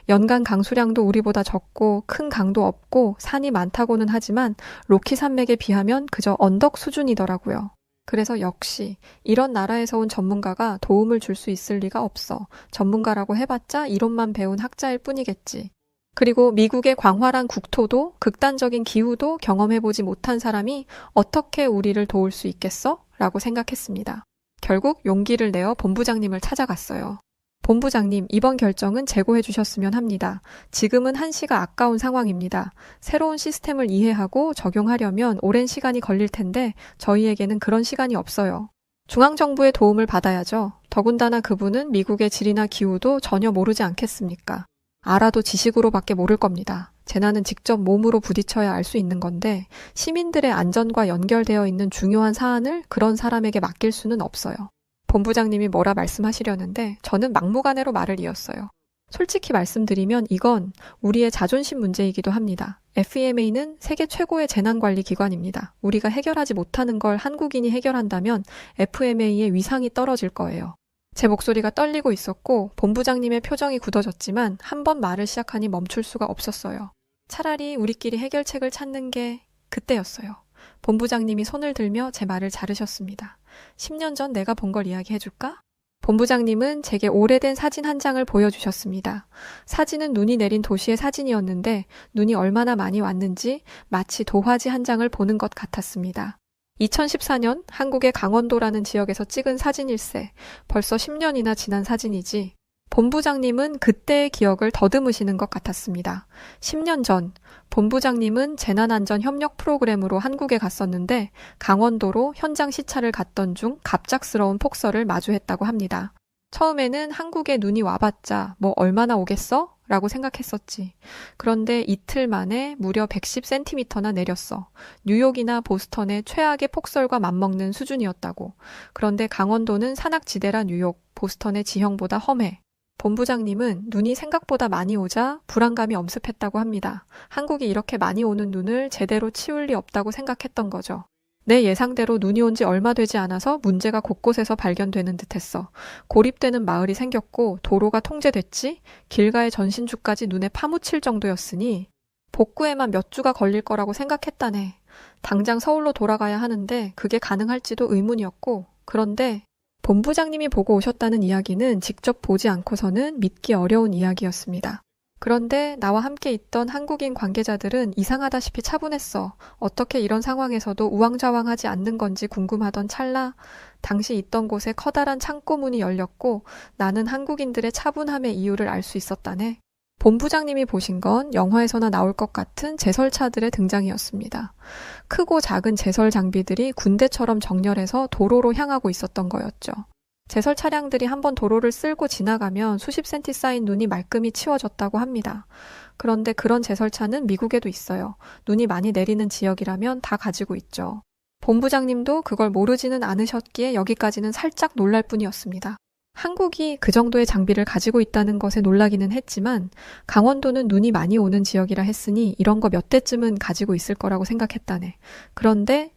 연간 강수량도 우리보다 적고 큰 강도 없고 산이 많다고는 하지만 로키 산맥에 비하면 그저 언덕 수준이더라고요. 그래서 역시 이런 나라에서 온 전문가가 도움을 줄 수 있을 리가 없어. 전문가라고 해봤자 이론만 배운 학자일 뿐이겠지. 그리고 미국의 광활한 국토도 극단적인 기후도 경험해보지 못한 사람이 어떻게 우리를 도울 수 있겠어? 라고 생각했습니다. 결국 용기를 내어 본부장님을 찾아갔어요. 본부장님, 이번 결정은 재고해 주셨으면 합니다. 지금은 한시가 아까운 상황입니다. 새로운 시스템을 이해하고 적용하려면 오랜 시간이 걸릴 텐데 저희에게는 그런 시간이 없어요. 중앙정부의 도움을 받아야죠. 더군다나 그분은 미국의 질이나 기후도 전혀 모르지 않겠습니까? 알아도 지식으로밖에 모를 겁니다. 재난은 직접 몸으로 부딪혀야 알 수 있는 건데 시민들의 안전과 연결되어 있는 중요한 사안을 그런 사람에게 맡길 수는 없어요. 본부장님이 뭐라 말씀하시려는데 저는 막무가내로 말을 이었어요. 솔직히 말씀드리면 이건 우리의 자존심 문제이기도 합니다. FEMA는 세계 최고의 재난관리 기관입니다. 우리가 해결하지 못하는 걸 한국인이 해결한다면 FMA의 위상이 떨어질 거예요. 제 목소리가 떨리고 있었고 본부장님의 표정이 굳어졌지만 한 번 말을 시작하니 멈출 수가 없었어요. 차라리 우리끼리 해결책을 찾는 게 그때였어요. 본부장님이 손을 들며 제 말을 자르셨습니다. 10년 전 내가 본 걸 이야기해줄까? 본부장님은 제게 오래된 사진 한 장을 보여주셨습니다. 사진은 눈이 내린 도시의 사진이었는데 눈이 얼마나 많이 왔는지 마치 도화지 한 장을 보는 것 같았습니다. 2014년 한국의 강원도라는 지역에서 찍은 사진일세. 벌써 10년이나 지난 사진이지. 본부장님은 그때의 기억을 더듬으시는 것 같았습니다. 10년 전, 본부장님은 재난안전협력 프로그램으로 한국에 갔었는데 강원도로 현장 시찰을 갔던 중 갑작스러운 폭설을 마주했다고 합니다. 처음에는 한국에 눈이 와봤자 뭐 얼마나 오겠어? 라고 생각했었지. 그런데 이틀 만에 무려 110cm나 내렸어. 뉴욕이나 보스턴의 최악의 폭설과 맞먹는 수준이었다고. 그런데 강원도는 산악지대라 뉴욕, 보스턴의 지형보다 험해. 본부장님은 눈이 생각보다 많이 오자 불안감이 엄습했다고 합니다. 한국이 이렇게 많이 오는 눈을 제대로 치울 리 없다고 생각했던 거죠. 내 예상대로 눈이 온 지 얼마 되지 않아서 문제가 곳곳에서 발견되는 듯했어. 고립되는 마을이 생겼고 도로가 통제됐지? 길가의 전신주까지 눈에 파묻힐 정도였으니 복구에만 몇 주가 걸릴 거라고 생각했다네. 당장 서울로 돌아가야 하는데 그게 가능할지도 의문이었고 그런데 본부장님이 보고 오셨다는 이야기는 직접 보지 않고서는 믿기 어려운 이야기였습니다. 그런데 나와 함께 있던 한국인 관계자들은 이상하다시피 차분했어. 어떻게 이런 상황에서도 우왕좌왕하지 않는 건지 궁금하던 찰나 당시 있던 곳에 커다란 창고 문이 열렸고 나는 한국인들의 차분함의 이유를 알 수 있었다네. 본부장님이 보신 건 영화에서나 나올 것 같은 제설차들의 등장이었습니다. 크고 작은 제설 장비들이 군대처럼 정렬해서 도로로 향하고 있었던 거였죠. 제설 차량들이 한번 도로를 쓸고 지나가면 수십 센티 쌓인 눈이 말끔히 치워졌다고 합니다. 그런데 그런 제설차는 미국에도 있어요. 눈이 많이 내리는 지역이라면 다 가지고 있죠. 본부장님도 그걸 모르지는 않으셨기에 여기까지는 살짝 놀랄 뿐이었습니다. 한국이 그 정도의 장비를 가지고 있다는 것에 놀라기는 했지만 강원도는 눈이 많이 오는 지역이라 했으니 이런 거 몇 대쯤은 가지고 있을 거라고 생각했다네. 그런데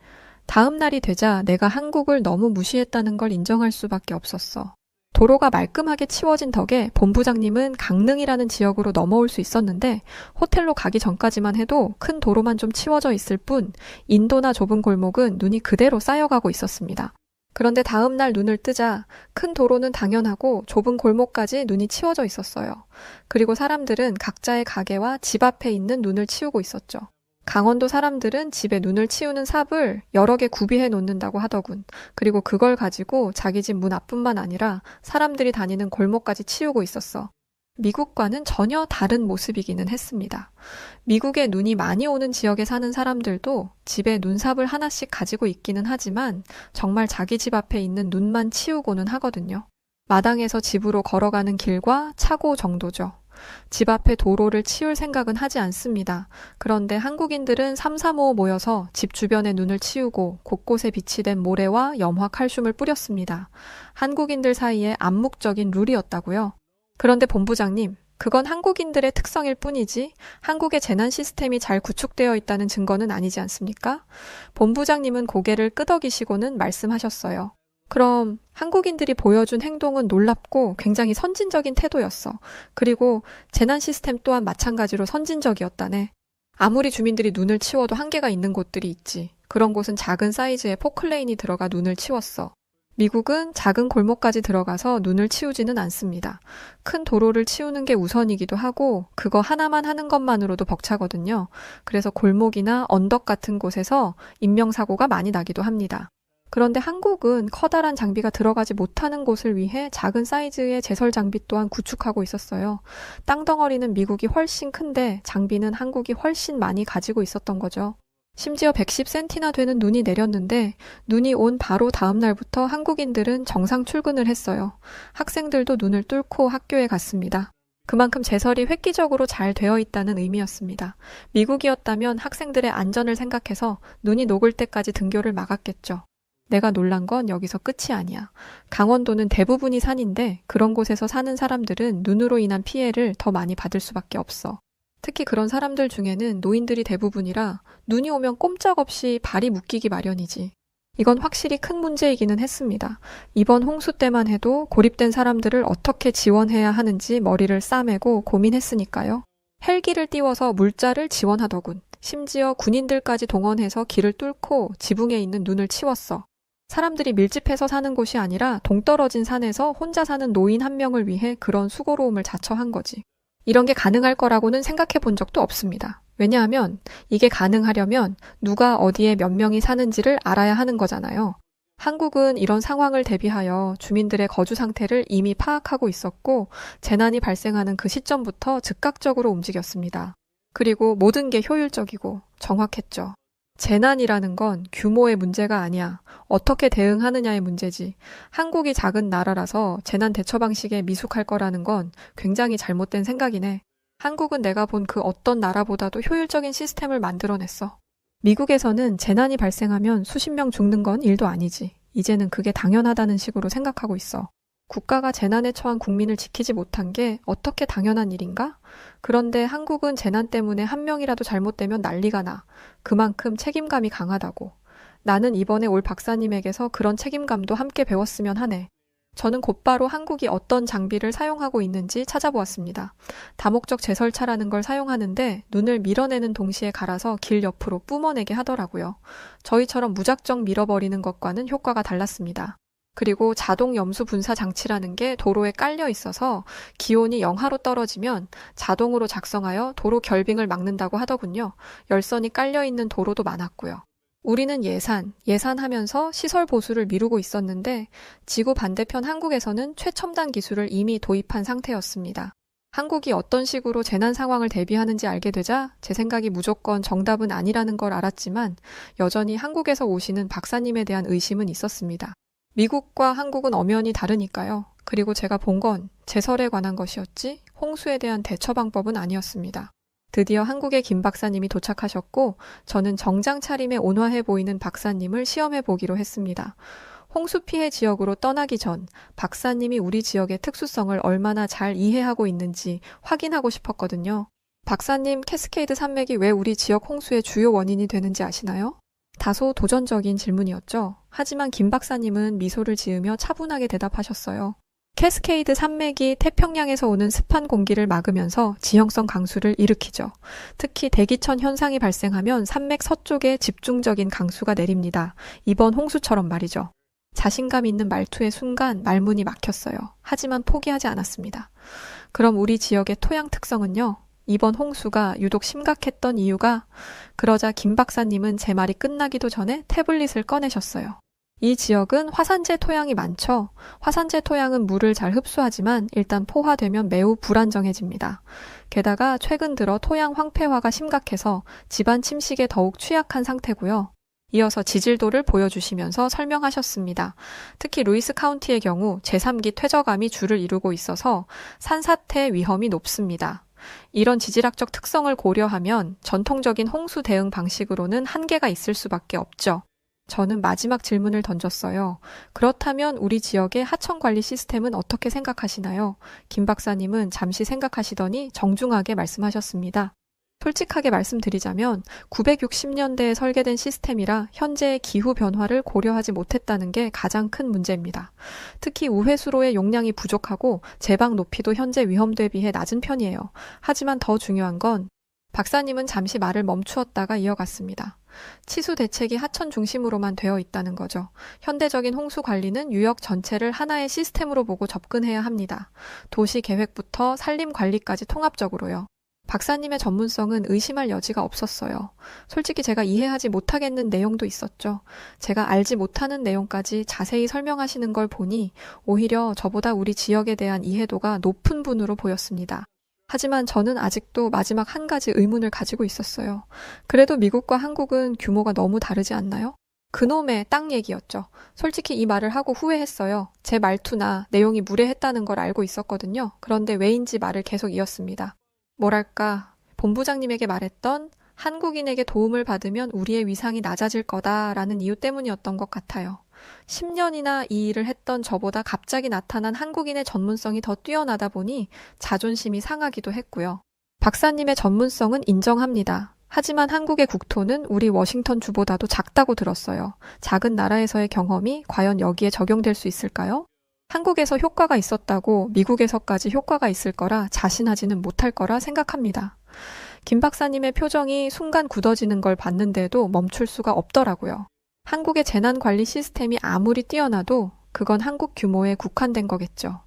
다음 날이 되자 내가 한국을 너무 무시했다는 걸 인정할 수밖에 없었어. 도로가 말끔하게 치워진 덕에 본부장님은 강릉이라는 지역으로 넘어올 수 있었는데 호텔로 가기 전까지만 해도 큰 도로만 좀 치워져 있을 뿐 인도나 좁은 골목은 눈이 그대로 쌓여가고 있었습니다. 그런데 다음 날 눈을 뜨자 큰 도로는 당연하고 좁은 골목까지 눈이 치워져 있었어요. 그리고 사람들은 각자의 가게와 집 앞에 있는 눈을 치우고 있었죠. 강원도 사람들은 집에 눈을 치우는 삽을 여러 개 구비해 놓는다고 하더군. 그리고 그걸 가지고 자기 집 문 앞뿐만 아니라 사람들이 다니는 골목까지 치우고 있었어. 미국과는 전혀 다른 모습이기는 했습니다. 미국에 눈이 많이 오는 지역에 사는 사람들도 집에 눈삽을 하나씩 가지고 있기는 하지만 정말 자기 집 앞에 있는 눈만 치우고는 하거든요. 마당에서 집으로 걸어가는 길과 차고 정도죠. 집 앞에 도로를 치울 생각은 하지 않습니다. 그런데 한국인들은 3, 4, 5 모여서 집 주변에 눈을 치우고 곳곳에 비치된 모래와 염화 칼슘을 뿌렸습니다. 한국인들 사이에 암묵적인 룰이었다고요. 그런데 본부장님, 그건 한국인들의 특성일 뿐이지 한국의 재난 시스템이 잘 구축되어 있다는 증거는 아니지 않습니까? 본부장님은 고개를 끄덕이시고는 말씀하셨어요. 그럼 한국인들이 보여준 행동은 놀랍고 굉장히 선진적인 태도였어. 그리고 재난 시스템 또한 마찬가지로 선진적이었다네. 아무리 주민들이 눈을 치워도 한계가 있는 곳들이 있지. 그런 곳은 작은 사이즈의 포클레인이 들어가 눈을 치웠어. 미국은 작은 골목까지 들어가서 눈을 치우지는 않습니다. 큰 도로를 치우는 게 우선이기도 하고 그거 하나만 하는 것만으로도 벅차거든요. 그래서 골목이나 언덕 같은 곳에서 인명사고가 많이 나기도 합니다. 그런데 한국은 커다란 장비가 들어가지 못하는 곳을 위해 작은 사이즈의 제설 장비 또한 구축하고 있었어요. 땅덩어리는 미국이 훨씬 큰데 장비는 한국이 훨씬 많이 가지고 있었던 거죠. 심지어 110cm나 되는 눈이 내렸는데 눈이 온 바로 다음 날부터 한국인들은 정상 출근을 했어요. 학생들도 눈을 뚫고 학교에 갔습니다. 그만큼 제설이 획기적으로 잘 되어 있다는 의미였습니다. 미국이었다면 학생들의 안전을 생각해서 눈이 녹을 때까지 등교를 막았겠죠. 내가 놀란 건 여기서 끝이 아니야. 강원도는 대부분이 산인데 그런 곳에서 사는 사람들은 눈으로 인한 피해를 더 많이 받을 수밖에 없어. 특히 그런 사람들 중에는 노인들이 대부분이라 눈이 오면 꼼짝없이 발이 묶이기 마련이지. 이건 확실히 큰 문제이기는 했습니다. 이번 홍수 때만 해도 고립된 사람들을 어떻게 지원해야 하는지 머리를 싸매고 고민했으니까요. 헬기를 띄워서 물자를 지원하더군. 심지어 군인들까지 동원해서 길을 뚫고 지붕에 있는 눈을 치웠어. 사람들이 밀집해서 사는 곳이 아니라 동떨어진 산에서 혼자 사는 노인 한 명을 위해 그런 수고로움을 자처한 거지. 이런 게 가능할 거라고는 생각해 본 적도 없습니다. 왜냐하면 이게 가능하려면 누가 어디에 몇 명이 사는지를 알아야 하는 거잖아요. 한국은 이런 상황을 대비하여 주민들의 거주 상태를 이미 파악하고 있었고 재난이 발생하는 그 시점부터 즉각적으로 움직였습니다. 그리고 모든 게 효율적이고 정확했죠. 재난이라는 건 규모의 문제가 아니야. 어떻게 대응하느냐의 문제지. 한국이 작은 나라라서 재난 대처 방식에 미숙할 거라는 건 굉장히 잘못된 생각이네. 한국은 내가 본 그 어떤 나라보다도 효율적인 시스템을 만들어냈어. 미국에서는 재난이 발생하면 수십 명 죽는 건 일도 아니지. 이제는 그게 당연하다는 식으로 생각하고 있어. 국가가 재난에 처한 국민을 지키지 못한 게 어떻게 당연한 일인가? 그런데 한국은 재난 때문에 한 명이라도 잘못되면 난리가 나. 그만큼 책임감이 강하다고. 나는 이번에 올 박사님에게서 그런 책임감도 함께 배웠으면 하네. 저는 곧바로 한국이 어떤 장비를 사용하고 있는지 찾아보았습니다. 다목적 제설차라는 걸 사용하는데 눈을 밀어내는 동시에 갈아서 길 옆으로 뿜어내게 하더라고요. 저희처럼 무작정 밀어버리는 것과는 효과가 달랐습니다. 그리고 자동 염수 분사 장치라는 게 도로에 깔려 있어서 기온이 영하로 떨어지면 자동으로 작성하여 도로 결빙을 막는다고 하더군요. 열선이 깔려 있는 도로도 많았고요. 우리는 예산하면서 시설 보수를 미루고 있었는데 지구 반대편 한국에서는 최첨단 기술을 이미 도입한 상태였습니다. 한국이 어떤 식으로 재난 상황을 대비하는지 알게 되자 제 생각이 무조건 정답은 아니라는 걸 알았지만 여전히 한국에서 오시는 박사님에 대한 의심은 있었습니다. 미국과 한국은 엄연히 다르니까요. 그리고 제가 본 건 제설에 관한 것이었지 홍수에 대한 대처 방법은 아니었습니다. 드디어 한국의 김 박사님이 도착하셨고 저는 정장 차림에 온화해 보이는 박사님을 시험해 보기로 했습니다. 홍수 피해 지역으로 떠나기 전 박사님이 우리 지역의 특수성을 얼마나 잘 이해하고 있는지 확인하고 싶었거든요. 박사님, 캐스케이드 산맥이 왜 우리 지역 홍수의 주요 원인이 되는지 아시나요? 다소 도전적인 질문이었죠. 하지만 김 박사님은 미소를 지으며 차분하게 대답하셨어요. 캐스케이드 산맥이 태평양에서 오는 습한 공기를 막으면서 지형성 강수를 일으키죠. 특히 대기천 현상이 발생하면 산맥 서쪽에 집중적인 강수가 내립니다. 이번 홍수처럼 말이죠. 자신감 있는 말투의 순간 말문이 막혔어요. 하지만 포기하지 않았습니다. 그럼 우리 지역의 토양 특성은요? 이번 홍수가 유독 심각했던 이유가 그러자 김 박사님은 제 말이 끝나기도 전에 태블릿을 꺼내셨어요. 이 지역은 화산재 토양이 많죠. 화산재 토양은 물을 잘 흡수하지만 일단 포화되면 매우 불안정해집니다. 게다가 최근 들어 토양 황폐화가 심각해서 지반 침식에 더욱 취약한 상태고요. 이어서 지질도를 보여주시면서 설명하셨습니다. 특히 루이스 카운티의 경우 제3기 퇴저감이 주를 이루고 있어서 산사태 위험이 높습니다. 이런 지질학적 특성을 고려하면 전통적인 홍수 대응 방식으로는 한계가 있을 수밖에 없죠. 저는 마지막 질문을 던졌어요. 그렇다면 우리 지역의 하천 관리 시스템은 어떻게 생각하시나요? 김 박사님은 잠시 생각하시더니 정중하게 말씀하셨습니다. 솔직하게 말씀드리자면 960년대에 설계된 시스템이라 현재의 기후 변화를 고려하지 못했다는 게 가장 큰 문제입니다. 특히 우회수로의 용량이 부족하고 제방 높이도 현재 위험도에 비해 낮은 편이에요. 하지만 더 중요한 건 박사님은 잠시 말을 멈추었다가 이어갔습니다. 치수 대책이 하천 중심으로만 되어 있다는 거죠. 현대적인 홍수 관리는 유역 전체를 하나의 시스템으로 보고 접근해야 합니다. 도시 계획부터 산림 관리까지 통합적으로요. 박사님의 전문성은 의심할 여지가 없었어요. 솔직히 제가 이해하지 못하겠는 내용도 있었죠. 제가 알지 못하는 내용까지 자세히 설명하시는 걸 보니 오히려 저보다 우리 지역에 대한 이해도가 높은 분으로 보였습니다. 하지만 저는 아직도 마지막 한 가지 의문을 가지고 있었어요. 그래도 미국과 한국은 규모가 너무 다르지 않나요? 그놈의 땅 얘기였죠. 솔직히 이 말을 하고 후회했어요. 제 말투나 내용이 무례했다는 걸 알고 있었거든요. 그런데 왜인지 말을 계속 이었습니다. 뭐랄까, 본부장님에게 말했던 한국인에게 도움을 받으면 우리의 위상이 낮아질 거다라는 이유 때문이었던 것 같아요. 10년이나 이 일을 했던 저보다 갑자기 나타난 한국인의 전문성이 더 뛰어나다 보니 자존심이 상하기도 했고요. 박사님의 전문성은 인정합니다. 하지만 한국의 국토는 우리 워싱턴 주보다도 작다고 들었어요. 작은 나라에서의 경험이 과연 여기에 적용될 수 있을까요? 한국에서 효과가 있었다고 미국에서까지 효과가 있을 거라 자신하지는 못할 거라 생각합니다. 김 박사님의 표정이 순간 굳어지는 걸 봤는데도 멈출 수가 없더라고요. 한국의 재난관리 시스템이 아무리 뛰어나도 그건 한국 규모에 국한된 거겠죠.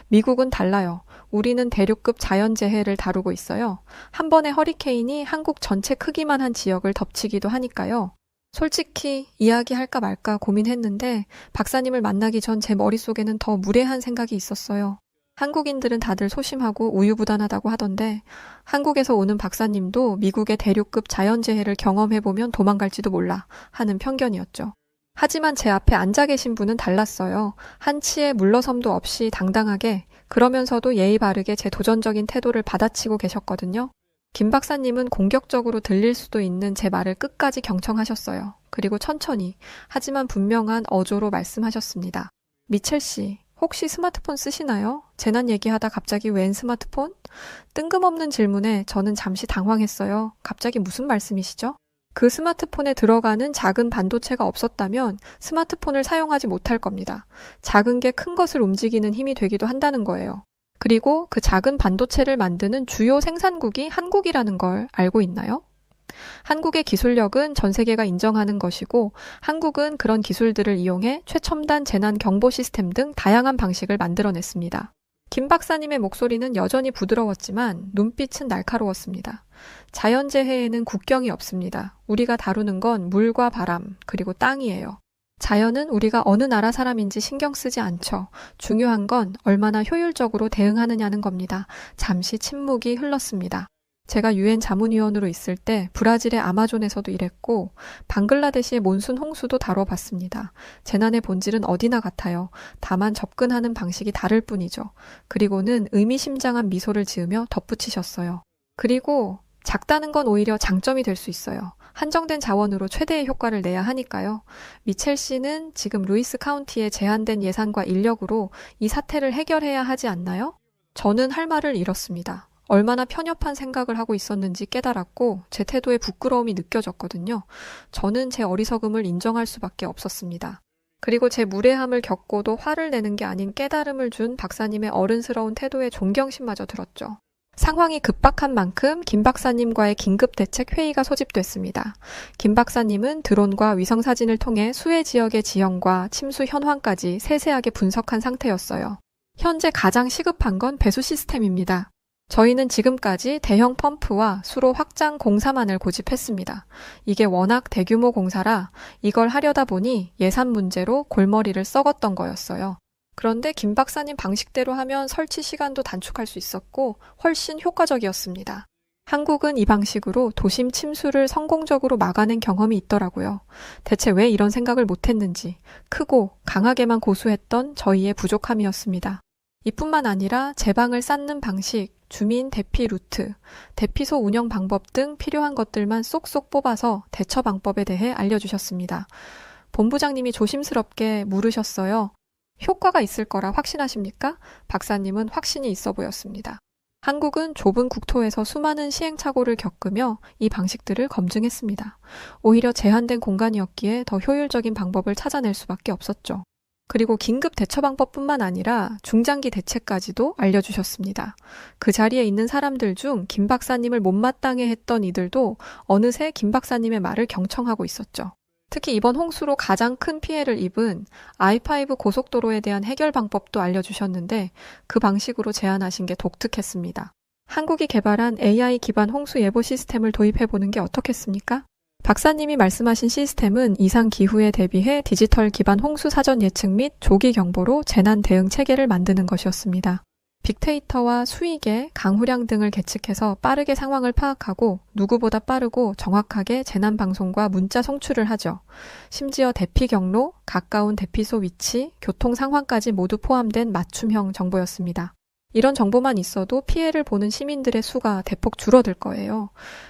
미국은 달라요. 우리는 대륙급 자연재해를 다루고 있어요. 한 번의 허리케인이 한국 전체 크기만 한 지역을 덮치기도 하니까요. 솔직히 이야기할까 말까 고민했는데 박사님을 만나기 전 제 머릿속에는 더 무례한 생각이 있었어요. 한국인들은 다들 소심하고 우유부단하다고 하던데 한국에서 오는 박사님도 미국의 대륙급 자연재해를 경험해보면 도망갈지도 몰라 하는 편견이었죠. 하지만 제 앞에 앉아 계신 분은 달랐어요. 한치의 물러섬도 없이 당당하게 그러면서도 예의 바르게 제 도전적인 태도를 받아치고 계셨거든요. 김 박사님은 공격적으로 들릴 수도 있는 제 말을 끝까지 경청하셨어요. 그리고 천천히 하지만 분명한 어조로 말씀하셨습니다. 미첼 씨, 혹시 스마트폰 쓰시나요? 재난 얘기하다 갑자기 웬 스마트폰? 뜬금없는 질문에 저는 잠시 당황했어요. 갑자기 무슨 말씀이시죠? 그 스마트폰에 들어가는 작은 반도체가 없었다면 스마트폰을 사용하지 못할 겁니다. 작은 게 큰 것을 움직이는 힘이 되기도 한다는 거예요. 그리고 그 작은 반도체를 만드는 주요 생산국이 한국이라는 걸 알고 있나요? 한국의 기술력은 전 세계가 인정하는 것이고 한국은 그런 기술들을 이용해 최첨단 재난 경보 시스템 등 다양한 방식을 만들어냈습니다. 김 박사님의 목소리는 여전히 부드러웠지만 눈빛은 날카로웠습니다. 자연재해에는 국경이 없습니다. 우리가 다루는 건 물과 바람, 그리고 땅이에요. 자연은 우리가 어느 나라 사람인지 신경 쓰지 않죠. 중요한 건 얼마나 효율적으로 대응하느냐는 겁니다. 잠시 침묵이 흘렀습니다. 제가 유엔 자문위원으로 있을 때 브라질의 아마존에서도 일했고 방글라데시의 몬순 홍수도 다뤄봤습니다. 재난의 본질은 어디나 같아요. 다만 접근하는 방식이 다를 뿐이죠. 그리고는 의미심장한 미소를 지으며 덧붙이셨어요. 그리고 작다는 건 오히려 장점이 될 수 있어요. 한정된 자원으로 최대의 효과를 내야 하니까요. 미첼 씨는 지금 루이스 카운티의 제한된 예산과 인력으로 이 사태를 해결해야 하지 않나요? 저는 할 말을 잃었습니다. 얼마나 편협한 생각을 하고 있었는지 깨달았고 제 태도에 부끄러움이 느껴졌거든요. 저는 제 어리석음을 인정할 수밖에 없었습니다. 그리고 제 무례함을 겪고도 화를 내는 게 아닌 깨달음을 준 박사님의 어른스러운 태도에 존경심마저 들었죠. 상황이 급박한 만큼 김 박사님과의 긴급대책 회의가 소집됐습니다. 김 박사님은 드론과 위성사진을 통해 수해 지역의 지형과 침수 현황까지 세세하게 분석한 상태였어요. 현재 가장 시급한 건 배수 시스템입니다. 저희는 지금까지 대형 펌프와 수로 확장 공사만을 고집했습니다. 이게 워낙 대규모 공사라 이걸 하려다 보니 예산 문제로 골머리를 썩었던 거였어요. 그런데 김 박사님 방식대로 하면 설치 시간도 단축할 수 있었고 훨씬 효과적이었습니다. 한국은 이 방식으로 도심 침수를 성공적으로 막아낸 경험이 있더라고요. 대체 왜 이런 생각을 못했는지 크고 강하게만 고수했던 저희의 부족함이었습니다. 이뿐만 아니라 제방을 쌓는 방식, 주민 대피 루트, 대피소 운영 방법 등 필요한 것들만 쏙쏙 뽑아서 대처 방법에 대해 알려주셨습니다. 본부장님이 조심스럽게 물으셨어요. 효과가 있을 거라 확신하십니까? 박사님은 확신이 있어 보였습니다. 한국은 좁은 국토에서 수많은 시행착오를 겪으며 이 방식들을 검증했습니다. 오히려 제한된 공간이었기에 더 효율적인 방법을 찾아낼 수밖에 없었죠. 그리고 긴급 대처 방법뿐만 아니라 중장기 대책까지도 알려주셨습니다. 그 자리에 있는 사람들 중 김 박사님을 못마땅해 했던 이들도 어느새 김 박사님의 말을 경청하고 있었죠. 특히 이번 홍수로 가장 큰 피해를 입은 I5 고속도로에 대한 해결 방법도 알려주셨는데 그 방식으로 제안하신 게 독특했습니다. 한국이 개발한 AI 기반 홍수 예보 시스템을 도입해보는 게 어떻겠습니까? 박사님이 말씀하신 시스템은 이상 기후에 대비해 디지털 기반 홍수 사전 예측 및 조기 경보로 재난 대응 체계를 만드는 것이었습니다. 빅데이터와 수익의 강우량 등을 계측해서 빠르게 상황을 파악하고 누구보다 빠르고 정확하게 재난 방송과 문자 송출을 하죠. 심지어 대피 경로, 가까운 대피소 위치, 교통 상황까지 모두 포함된 맞춤형 정보였습니다. 이런 정보만 있어도 피해를 보는 시민들의 수가 대폭 줄어들 거예요.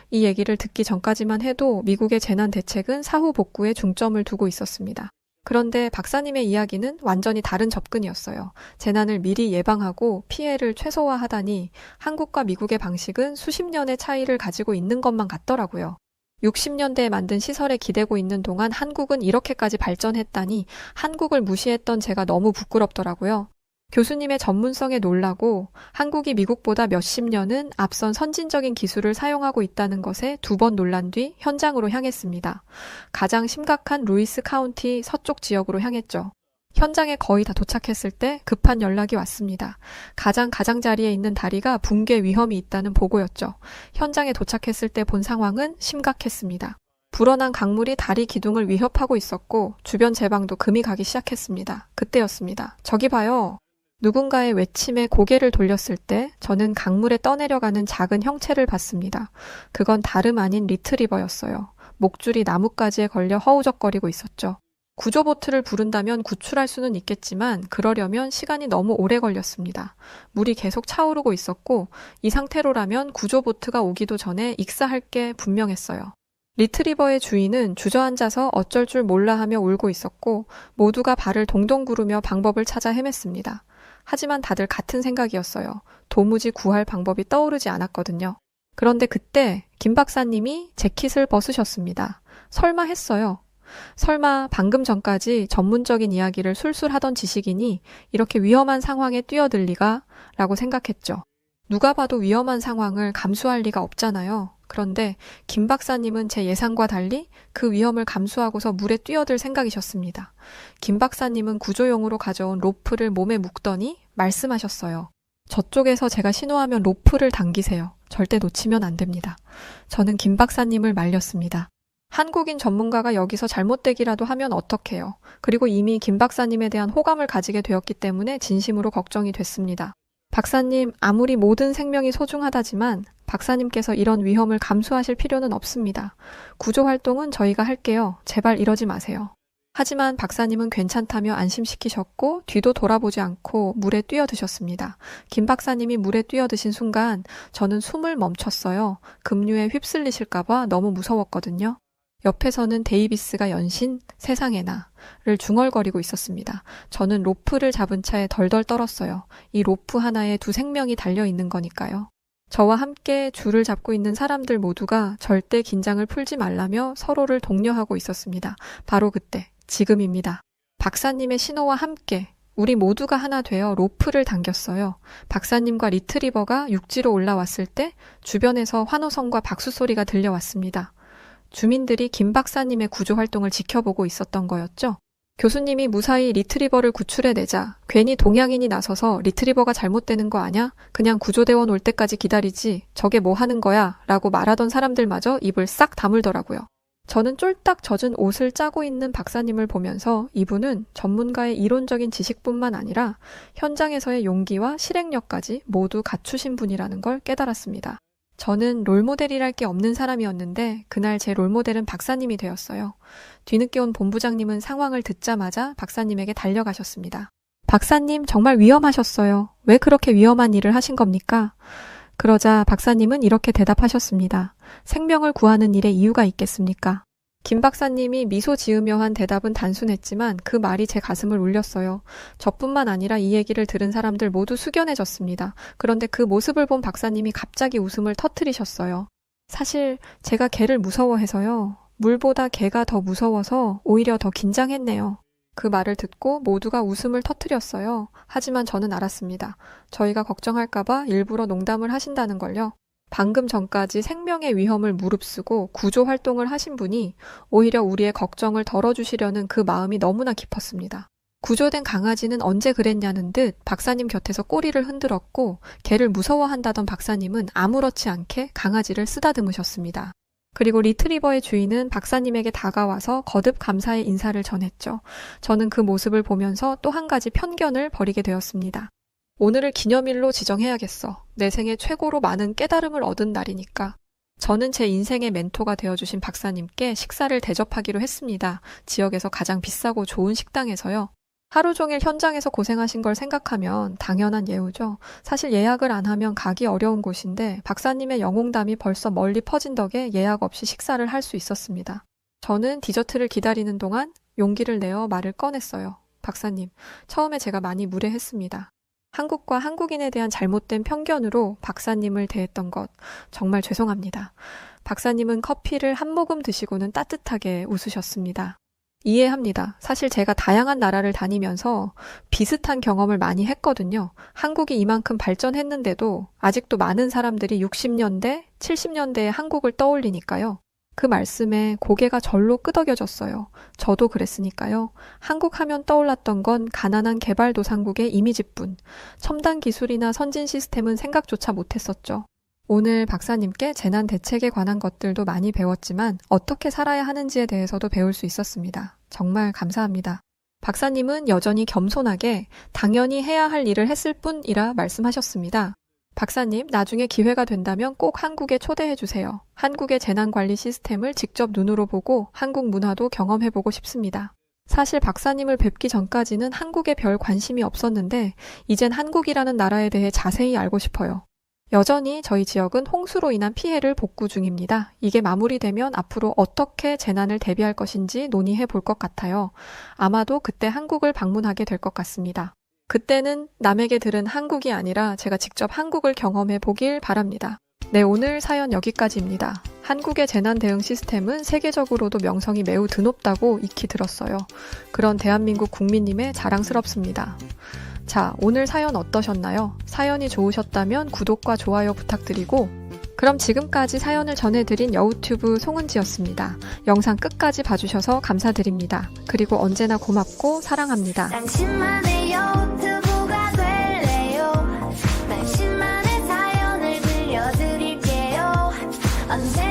이 얘기를 듣기 전까지만 해도 미국의 재난 대책은 사후 복구에 중점을 두고 있었습니다. 그런데 박사님의 이야기는 완전히 다른 접근이었어요. 재난을 미리 예방하고 피해를 최소화하다니 한국과 미국의 방식은 수십 년의 차이를 가지고 있는 것만 같더라고요. 60년대에 만든 시설에 기대고 있는 동안 한국은 이렇게까지 발전했다니 한국을 무시했던 제가 너무 부끄럽더라고요. 교수님의 전문성에 놀라고 한국이 미국보다 몇십 년은 앞선 선진적인 기술을 사용하고 있다는 것에 2번 놀란 뒤 현장으로 향했습니다. 가장 심각한 루이스 카운티 서쪽 지역으로 향했죠. 현장에 거의 다 도착했을 때 급한 연락이 왔습니다. 가장자리에 있는 다리가 붕괴 위험이 있다는 보고였죠. 현장에 도착했을 때 본 상황은 심각했습니다. 불어난 강물이 다리 기둥을 위협하고 있었고 주변 제방도 금이 가기 시작했습니다. 그때였습니다. 저기 봐요. 누군가의 외침에 고개를 돌렸을 때 저는 강물에 떠내려가는 작은 형체를 봤습니다. 그건 다름 아닌 리트리버였어요. 목줄이 나뭇가지에 걸려 허우적거리고 있었죠. 구조보트를 부른다면 구출할 수는 있겠지만 그러려면 시간이 너무 오래 걸렸습니다. 물이 계속 차오르고 있었고 이 상태로라면 구조보트가 오기도 전에 익사할 게 분명했어요. 리트리버의 주인은 주저앉아서 어쩔 줄 몰라 하며 울고 있었고 모두가 발을 동동 구르며 방법을 찾아 헤맸습니다. 하지만 다들 같은 생각이었어요. 도무지 구할 방법이 떠오르지 않았거든요. 그런데 그때 김 박사님이 재킷을 벗으셨습니다. 설마 했어요. 설마 방금 전까지 전문적인 이야기를 술술 하던 지식인이 이렇게 위험한 상황에 뛰어들 리가? 라고 생각했죠. 누가 봐도 위험한 상황을 감수할 리가 없잖아요. 그런데 김 박사님은 제 예상과 달리 그 위험을 감수하고서 물에 뛰어들 생각이셨습니다. 김 박사님은 구조용으로 가져온 로프를 몸에 묶더니 말씀하셨어요. 저쪽에서 제가 신호하면 로프를 당기세요. 절대 놓치면 안 됩니다. 저는 김 박사님을 말렸습니다. 한국인 전문가가 여기서 잘못되기라도 하면 어떡해요. 그리고 이미 김 박사님에 대한 호감을 가지게 되었기 때문에 진심으로 걱정이 됐습니다. 박사님, 아무리 모든 생명이 소중하다지만 박사님께서 이런 위험을 감수하실 필요는 없습니다. 구조활동은 저희가 할게요. 제발 이러지 마세요. 하지만 박사님은 괜찮다며 안심시키셨고 뒤도 돌아보지 않고 물에 뛰어드셨습니다. 김 박사님이 물에 뛰어드신 순간 저는 숨을 멈췄어요. 급류에 휩쓸리실까봐 너무 무서웠거든요. 옆에서는 데이비스가 연신 세상에나를 중얼거리고 있었습니다. 저는 로프를 잡은 차에 덜덜 떨었어요. 이 로프 하나에 2 생명이 달려있는 거니까요. 저와 함께 줄을 잡고 있는 사람들 모두가 절대 긴장을 풀지 말라며 서로를 독려하고 있었습니다. 바로 그때, 지금입니다. 박사님의 신호와 함께 우리 모두가 하나 되어 로프를 당겼어요. 박사님과 리트리버가 육지로 올라왔을 때 주변에서 환호성과 박수 소리가 들려왔습니다. 주민들이 김 박사님의 구조 활동을 지켜보고 있었던 거였죠. 교수님이 무사히 리트리버를 구출해내자 괜히 동양인이 나서서 리트리버가 잘못되는 거 아냐? 그냥 구조대원 올 때까지 기다리지. 저게 뭐 하는 거야? 라고 말하던 사람들마저 입을 싹 다물더라고요. 저는 쫄딱 젖은 옷을 짜고 있는 박사님을 보면서 이분은 전문가의 이론적인 지식뿐만 아니라 현장에서의 용기와 실행력까지 모두 갖추신 분이라는 걸 깨달았습니다. 저는 롤모델이랄 게 없는 사람이었는데 그날 제 롤모델은 박사님이 되었어요. 뒤늦게 온 본부장님은 상황을 듣자마자 박사님에게 달려가셨습니다. 박사님 정말 위험하셨어요. 왜 그렇게 위험한 일을 하신 겁니까? 그러자 박사님은 이렇게 대답하셨습니다. 생명을 구하는 일에 이유가 있겠습니까? 김 박사님이 미소 지으며 한 대답은 단순했지만 그 말이 제 가슴을 울렸어요. 저뿐만 아니라 이 얘기를 들은 사람들 모두 숙연해졌습니다. 그런데 그 모습을 본 박사님이 갑자기 웃음을 터뜨리셨어요. 사실 제가 개를 무서워해서요. 물보다 개가 더 무서워서 오히려 더 긴장했네요. 그 말을 듣고 모두가 웃음을 터뜨렸어요. 하지만 저는 알았습니다. 저희가 걱정할까봐 일부러 농담을 하신다는 걸요. 방금 전까지 생명의 위험을 무릅쓰고 구조 활동을 하신 분이 오히려 우리의 걱정을 덜어주시려는 그 마음이 너무나 깊었습니다. 구조된 강아지는 언제 그랬냐는 듯 박사님 곁에서 꼬리를 흔들었고 개를 무서워한다던 박사님은 아무렇지 않게 강아지를 쓰다듬으셨습니다. 그리고 리트리버의 주인은 박사님에게 다가와서 거듭 감사의 인사를 전했죠. 저는 그 모습을 보면서 또 한 가지 편견을 버리게 되었습니다. 오늘을 기념일로 지정해야겠어. 내 생에 최고로 많은 깨달음을 얻은 날이니까. 저는 제 인생의 멘토가 되어주신 박사님께 식사를 대접하기로 했습니다. 지역에서 가장 비싸고 좋은 식당에서요. 하루 종일 현장에서 고생하신 걸 생각하면 당연한 예우죠. 사실 예약을 안 하면 가기 어려운 곳인데 박사님의 영웅담이 벌써 멀리 퍼진 덕에 예약 없이 식사를 할 수 있었습니다. 저는 디저트를 기다리는 동안 용기를 내어 말을 꺼냈어요. 박사님, 처음에 제가 많이 무례했습니다. 한국과 한국인에 대한 잘못된 편견으로 박사님을 대했던 것 정말 죄송합니다. 박사님은 커피를 한 모금 드시고는 따뜻하게 웃으셨습니다. 이해합니다. 사실 제가 다양한 나라를 다니면서 비슷한 경험을 많이 했거든요. 한국이 이만큼 발전했는데도 아직도 많은 사람들이 60년대, 70년대의 한국을 떠올리니까요. 그 말씀에 고개가 절로 끄덕여졌어요. 저도 그랬으니까요. 한국 하면 떠올랐던 건 가난한 개발도상국의 이미지뿐, 첨단 기술이나 선진 시스템은 생각조차 못했었죠. 오늘 박사님께 재난 대책에 관한 것들도 많이 배웠지만 어떻게 살아야 하는지에 대해서도 배울 수 있었습니다. 정말 감사합니다. 박사님은 여전히 겸손하게 당연히 해야 할 일을 했을 뿐이라 말씀하셨습니다. 박사님, 나중에 기회가 된다면 꼭 한국에 초대해 주세요. 한국의 재난관리 시스템을 직접 눈으로 보고 한국 문화도 경험해보고 싶습니다. 사실 박사님을 뵙기 전까지는 한국에 별 관심이 없었는데 이젠 한국이라는 나라에 대해 자세히 알고 싶어요. 여전히 저희 지역은 홍수로 인한 피해를 복구 중입니다. 이게 마무리되면 앞으로 어떻게 재난을 대비할 것인지 논의해 볼 것 같아요. 아마도 그때 한국을 방문하게 될 것 같습니다. 그때는 남에게 들은 한국이 아니라 제가 직접 한국을 경험해 보길 바랍니다. 네, 오늘 사연 여기까지입니다. 한국의 재난 대응 시스템은 세계적으로도 명성이 매우 드높다고 익히 들었어요. 그런 대한민국 국민님의 자랑스럽습니다. 자, 오늘 사연 어떠셨나요? 사연이 좋으셨다면 구독과 좋아요 부탁드리고 그럼 지금까지 사연을 전해드린 여우튜브 송은지였습니다. 영상 끝까지 봐주셔서 감사드립니다. 그리고 언제나 고맙고 사랑합니다. 당신만의 유튜브가 될래요. 당신만의 사연을 들려드릴게요. 언제